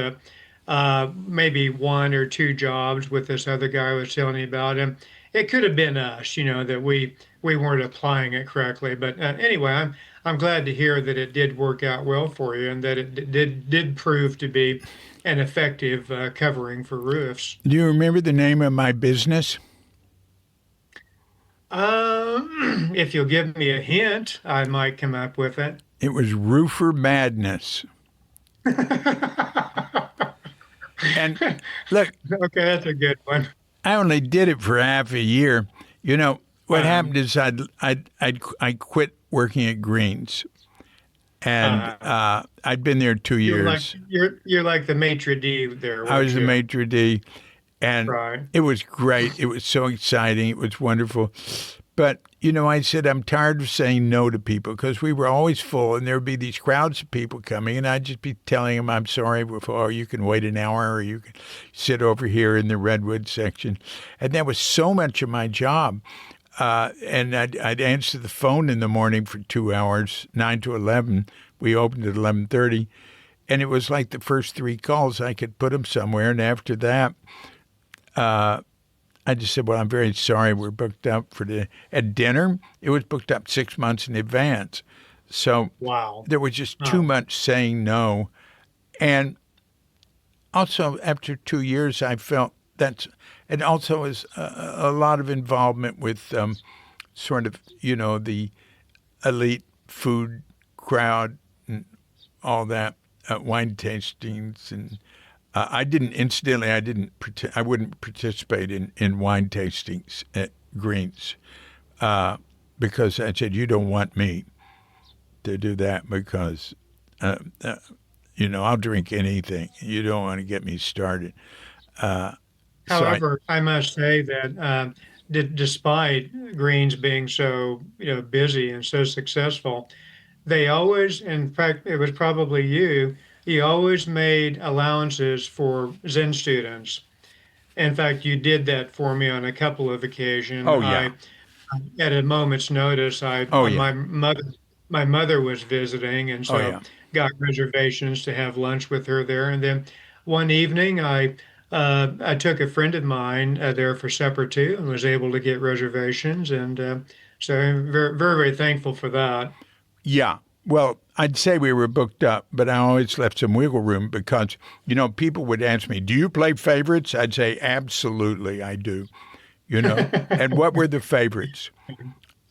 S2: maybe one or two jobs with this other guy I was telling you about, and it could have been us, that we weren't applying it correctly. But anyway, I'm glad to hear that it did work out well for you and that it did prove to be an effective covering for roofs.
S1: Do you remember the name of my business?
S2: If you'll give me a hint, I might come up with it.
S1: It was Roofer Madness. And look,
S2: Okay, that's a good one.
S1: I only did it for half a year. What happened is I quit working at Greens, and I'd been there 2 years.
S2: You're like the maitre d' there,
S1: I
S2: weren't
S1: was the
S2: you?
S1: maitre d', and
S2: Right.
S1: it was great. It was so exciting. It was wonderful. But, I said, I'm tired of saying no to people because we were always full and there would be these crowds of people coming and I'd just be telling them, I'm sorry, you can wait an hour or you can sit over here in the redwood section. And that was so much of my job. And I'd answer the phone in the morning for 2 hours, 9 to 11. We opened at 11:30. And it was like the first 3 calls, I could put them somewhere. And after that, I just said, well, I'm very sorry. We're booked up at dinner. It was booked up 6 months in advance. So
S2: Wow.
S1: there was just too much saying no. And also after 2 years, I felt and also was a lot of involvement with sort of, the elite food crowd and all that, wine tastings and I wouldn't participate in wine tastings at Greens because I said, you don't want me to do that because, I'll drink anything. You don't want to get me started. So
S2: However, I must say that despite Greens being so busy and so successful, they always, in fact, it was probably you. You always made allowances for Zen students. In fact, you did that for me on a couple of occasions.
S1: oh, yeah.
S2: At a moment's notice,
S1: Oh, yeah.
S2: my mother was visiting, and
S1: Oh,
S2: so
S1: yeah.
S2: got reservations to have lunch with her there. And then one evening, I took a friend of mine there for supper too, and was able to get reservations. And so I'm very, very, very thankful for that.
S1: Yeah. Well, I'd say we were booked up, but I always left some wiggle room because, people would ask me, do you play favorites? I'd say, absolutely, I do. And what were the favorites?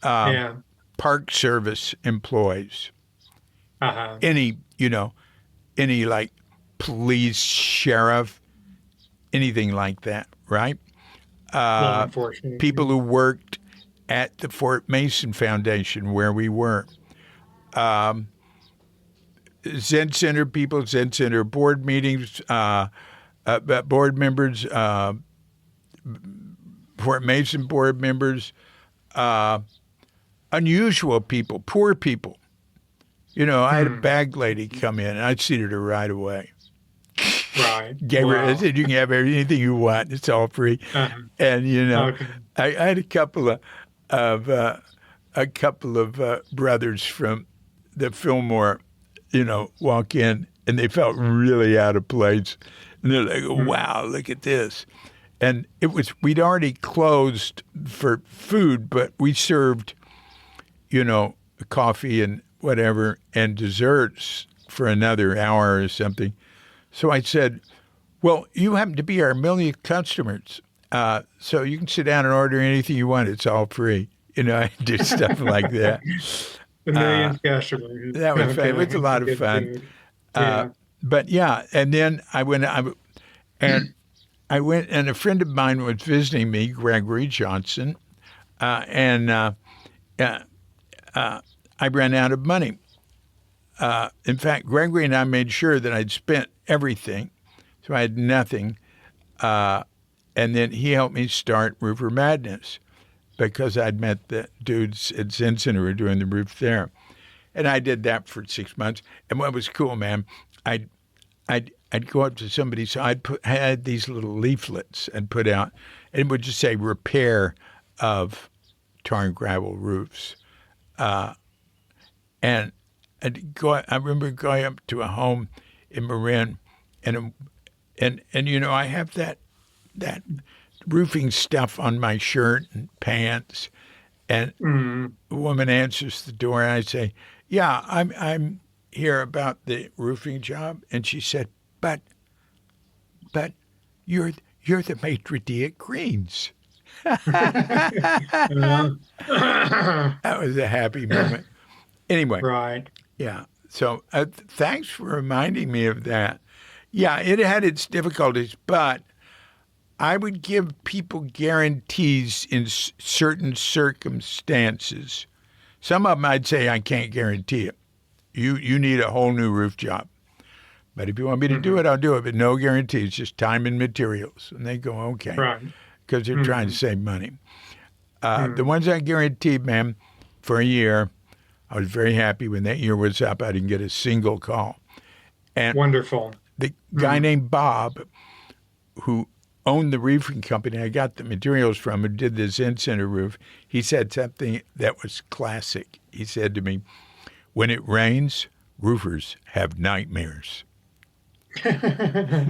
S2: Yeah.
S1: Park service employees,
S2: Uh-huh.
S1: any like police, sheriff, anything like that, right?
S2: Law enforcement.
S1: People who worked at the Fort Mason Foundation where we were. Zen Center people, Zen Center board meetings, board members, Fort Mason board members, unusual people, poor people. I had a bag lady come in, and I seated her right away.
S2: Right.
S1: Gave her, I
S2: Wow.
S1: said, you can have anything you want. It's all free.
S2: Uh-huh.
S1: And,
S2: Okay.
S1: I had a couple of brothers from the Fillmore, walk in, and they felt really out of place. And they're like, wow, look at this. And we'd already closed for food, but we served, coffee and whatever and desserts for another hour or something. So I said, well, you happen to be our millionth customers. So you can sit down and order anything you want. It's all free. I do stuff like that.
S2: The millionth customer.
S1: That was fun. It was a lot of
S2: Good
S1: fun.
S2: food. Yeah.
S1: But yeah, and then I went, and a friend of mine was visiting me, Gregory Johnson, and I ran out of money. In fact, Gregory and I made sure that I'd spent everything, so I had nothing. And then he helped me start Roofer Madness because I'd met the dudes at Zen Center who were doing the roof there. And I did that for 6 months. And what was cool, man, I'd go up to somebody, so I had these little leaflets and put out, and it would just say repair of tar and gravel roofs. And I remember going up to a home in Marin, and I have that roofing stuff on my shirt and pants, and a woman answers the door, and I say, "Yeah, I'm here about the roofing job," and she said, "But you're the maitre d' at Greens." That was a happy moment. Anyway,
S2: Right.
S1: yeah. So thanks for reminding me of that. Yeah, it had its difficulties, but I would give people guarantees in certain circumstances. Some of them I'd say I can't guarantee it. You need a whole new roof job. But if you want me to do it, I'll do it, but no guarantees, just time and materials. And they go, okay,
S2: Right.
S1: because they're trying to save money. The ones I guaranteed, ma'am, for a year, I was very happy when that year was up. I didn't get a single call. And
S2: Wonderful.
S1: the guy named Bob, who owned the roofing company I got the materials from, who did the Zen Center roof, he said something that was classic. He said to me, "When it rains, roofers have nightmares."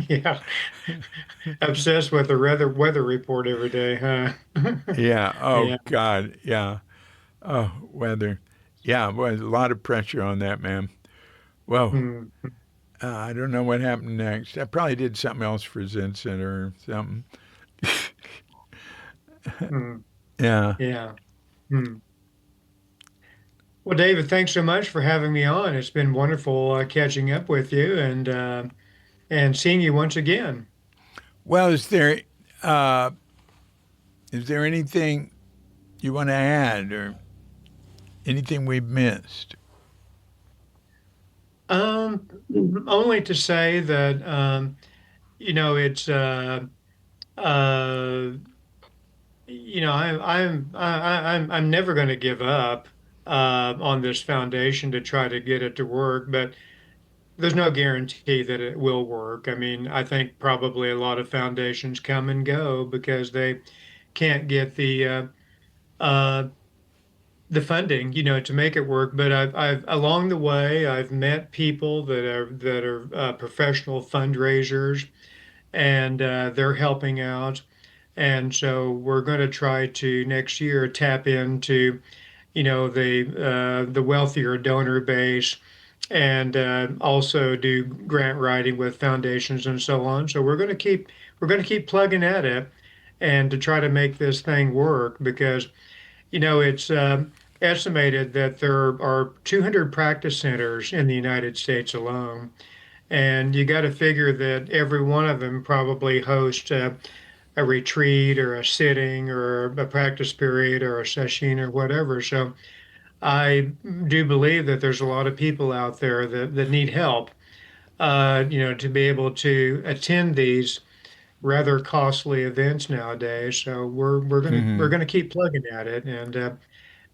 S2: Yeah. Obsessed with the weather report every day, huh?
S1: Yeah. Oh,
S2: Yeah.
S1: God. Yeah. Oh, weather. Yeah. Boy, a lot of pressure on that, man. Well,
S2: Mm,
S1: I don't know what happened next. I probably did something else for Zen Center or something.
S2: mm,
S1: Yeah.
S2: yeah. Mm. Well, David, thanks so much for having me on. It's been wonderful catching up with you and seeing you once again.
S1: Well, is there anything you want to add or anything we've missed?
S2: Um, Only to say that it's uh, I'm never going to give up on this foundation to try to get it to work, but there's no guarantee that it will work. I mean, I think probably a lot of foundations come and go because they can't get uh, the funding, to make it work. But I've along the way, I've met people that are professional fundraisers, and they're helping out. And so we're going to try to next year tap into, the wealthier donor base, and also do grant writing with foundations and so on. So we're going to keep plugging at it, and to try to make this thing work because it's estimated that there are 200 practice centers in the United States alone. And you got to figure that every one of them probably hosts a retreat or a sitting or a practice period or a session or whatever. So I do believe that there's a lot of people out there that need help, to be able to attend these rather costly events nowadays. So we're gonna keep plugging at it, and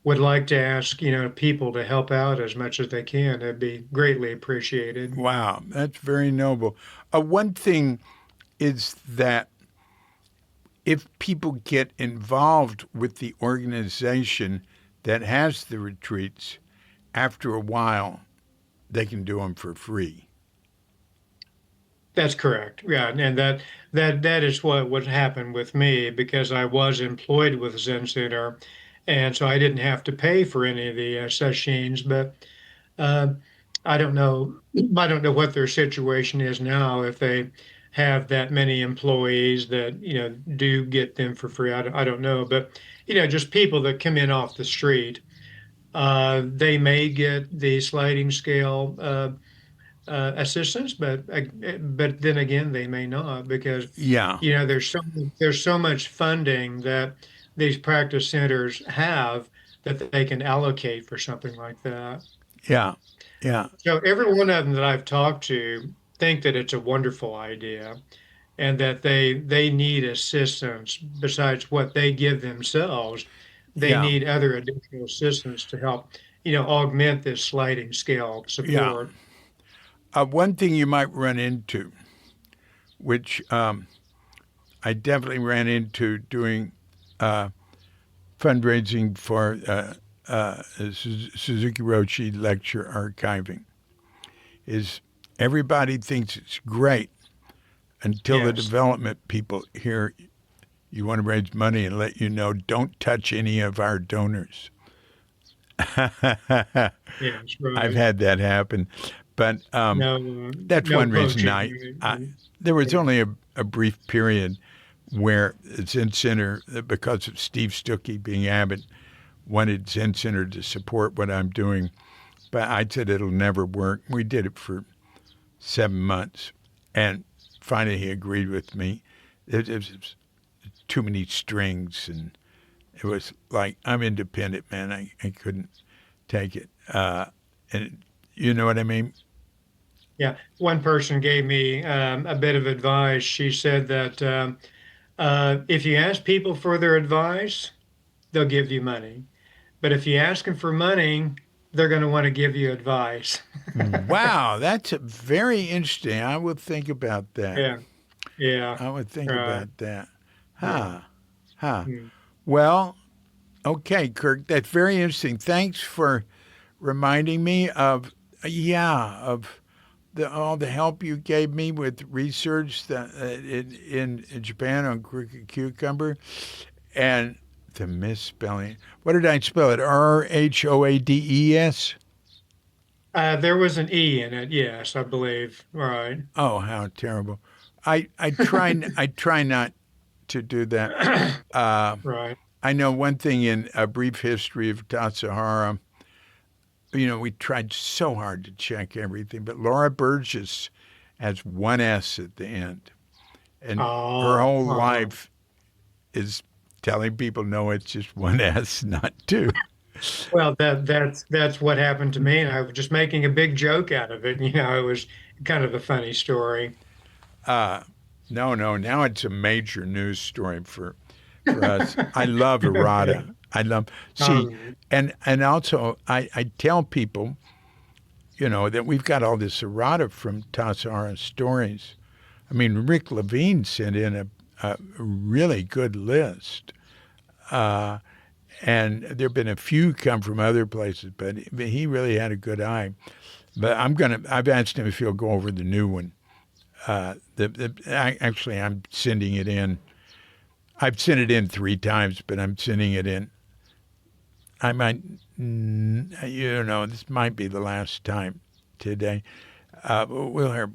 S2: would like to ask people to help out as much as they can. That'd be greatly appreciated.
S1: Wow, that's very noble. One thing is that if people get involved with the organization that has the retreats, after a while, they can do them for free.
S2: That's correct. Yeah, and that is what happened with me because I was employed with Zen Center, and so I didn't have to pay for any of the sessions. But uh, I don't know. I don't know what their situation is now if they have that many employees that do get them for free. I don't know, but just people that come in off the street, they may get the sliding scale assistance, but then again, they may not because
S1: Yeah,
S2: there's so much funding that these practice centers have that they can allocate for something like that.
S1: yeah, yeah,
S2: So every one of them that I've talked to think that it's a wonderful idea and that they need assistance besides what they give themselves. They
S1: yeah,
S2: need other additional assistance to help, augment this sliding scale
S1: yeah.
S2: support.
S1: One thing you might run into, which I definitely ran into doing fundraising for Suzuki Roshi lecture archiving. Is everybody thinks it's great until the
S2: Yes.
S1: development people hear you want to raise money and let you know, don't touch any of our donors.
S2: Yes,
S1: I've
S2: right.
S1: had that happen. But that's
S2: No
S1: one reason
S2: poaching.
S1: there was only a brief period where Zen Center, because of Steve Stuckey being Abbott, wanted Zen Center to support what I'm doing. But I said it'll never work. We did it for 7 months. And finally he agreed with me. It was too many strings. And it was like, I'm independent, man. I couldn't take it. And you know what I mean?
S2: Yeah. One person gave me a bit of advice. She said that if you ask people for their advice, they'll give you money. But if you ask them for money, they're going to want to give you advice.
S1: Wow, that's very interesting. I would think about that.
S2: Yeah. Yeah.
S1: I would think
S2: Right.
S1: about that.
S2: Yeah.
S1: Huh. Huh.
S2: Mm.
S1: Well, okay, Kirk, that's very interesting. Thanks for reminding me of, of all the help you gave me with research that, in Japan on cricket cucumber and the misspelling. What did I spell it? Rhoades?
S2: There was an E in it. Yes, I believe. Right.
S1: Oh, how terrible! I try not to do that.
S2: Right.
S1: I know one thing in A Brief History of Tatsujara. We tried so hard to check everything, but Laura Burgess has one S at the end, and her
S2: Oh,
S1: whole life is telling people, no, it's just one S, not two.
S2: well, that's what happened to me, and I was just making a big joke out of it. It was kind of a funny story.
S1: No, now it's a major news story for us. I love errata. I love see,
S2: Um,
S1: and also I tell people, that we've got all this errata from Tassara stories. I mean, Rick Levine sent in a really good list, and there've been a few come from other places, but he really had a good eye. But I've asked him if he'll go over the new one. Actually, I'm sending it in. I've sent it in 3 times, but I'm sending it in. I might, this might be the last time today. We'll hear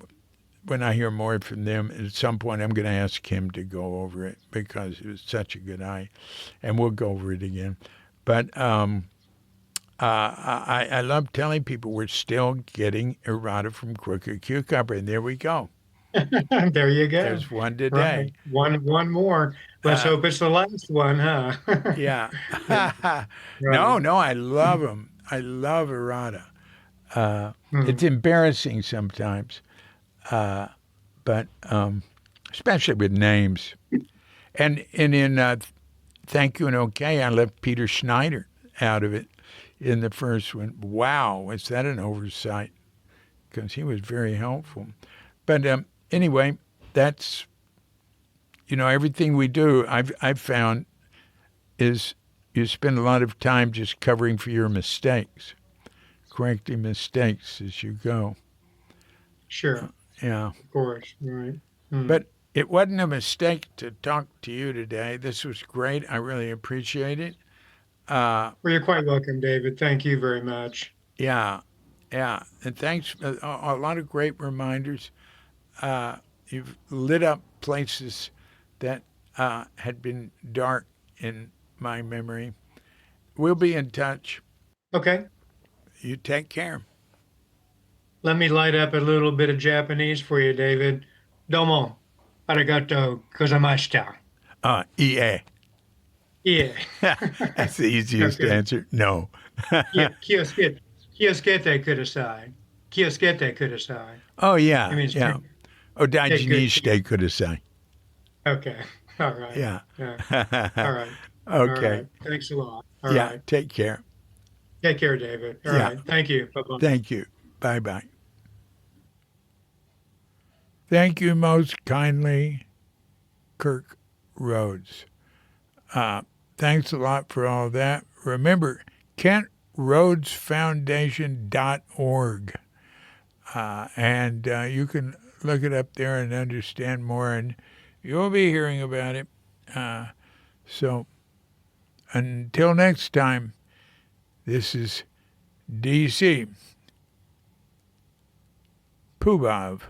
S1: when I hear more from them. At some point, I'm going to ask him to go over it because it was such a good eye, and we'll go over it again. But I love telling people we're still getting errata from Crooked Cucumber, and there we go.
S2: there you go.
S1: There's one
S2: Right.
S1: today.
S2: One more. Let's
S1: Uh,
S2: hope it's the last one, huh?
S1: yeah.
S2: Right.
S1: No, I love them. I love errata. It's
S2: Hmm.
S1: embarrassing sometimes, but especially with names. And in Thank You and Okay, I left Peter Schneider out of it in the first one. Wow, was that an oversight? Because he was very helpful. But anyway, that's everything we do. I've found is you spend a lot of time just covering for your mistakes, correcting mistakes as you go.
S2: Sure.
S1: Yeah.
S2: Of course. Right. Hmm.
S1: But it wasn't a mistake to talk to you today. This was great. I really appreciate it.
S2: Well, you're quite welcome, David. Thank you very much.
S1: Yeah, yeah. And thanks. A lot of great reminders. You've lit up places that had been dark in my memory. We'll be in touch.
S2: Okay.
S1: You take care.
S2: Let me light up a little bit of Japanese for you, David. Domo. Arigato gozaimashita.
S1: EA.
S2: Yeah.
S1: That's the easiest
S2: Okay.
S1: answer. No.
S2: Yeah. Kioskete kudasai. Kioskete kudasai.
S1: Oh,
S2: It
S1: yeah,
S2: means
S1: yeah.
S2: take good care.
S1: Odaiji kudasai.
S2: Okay. All right.
S1: Yeah.
S2: Yeah. All right. All
S1: Okay.
S2: right. Thanks a lot. All
S1: Yeah,
S2: right.
S1: take care.
S2: Take care, David. All
S1: Yeah,
S2: right. Thank you. Bye-bye.
S1: thank you. Bye-bye. Thank you most kindly, Kirk Rhoads. Thank thanks a lot for all that. Remember, Kent Rhoads Foundation.org. And you can look it up there and understand more, and you'll be hearing about it. So until next time, this is DC Pubav,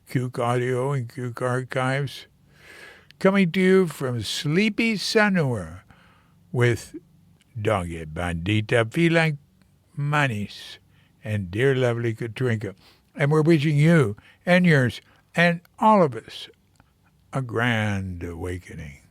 S1: Cuke Audio and Cuke Archives, coming to you from Sleepy Sanur with Doggy Bandita Feel Manis and dear lovely Katrinka. And we're wishing you and yours and all of us a grand awakening.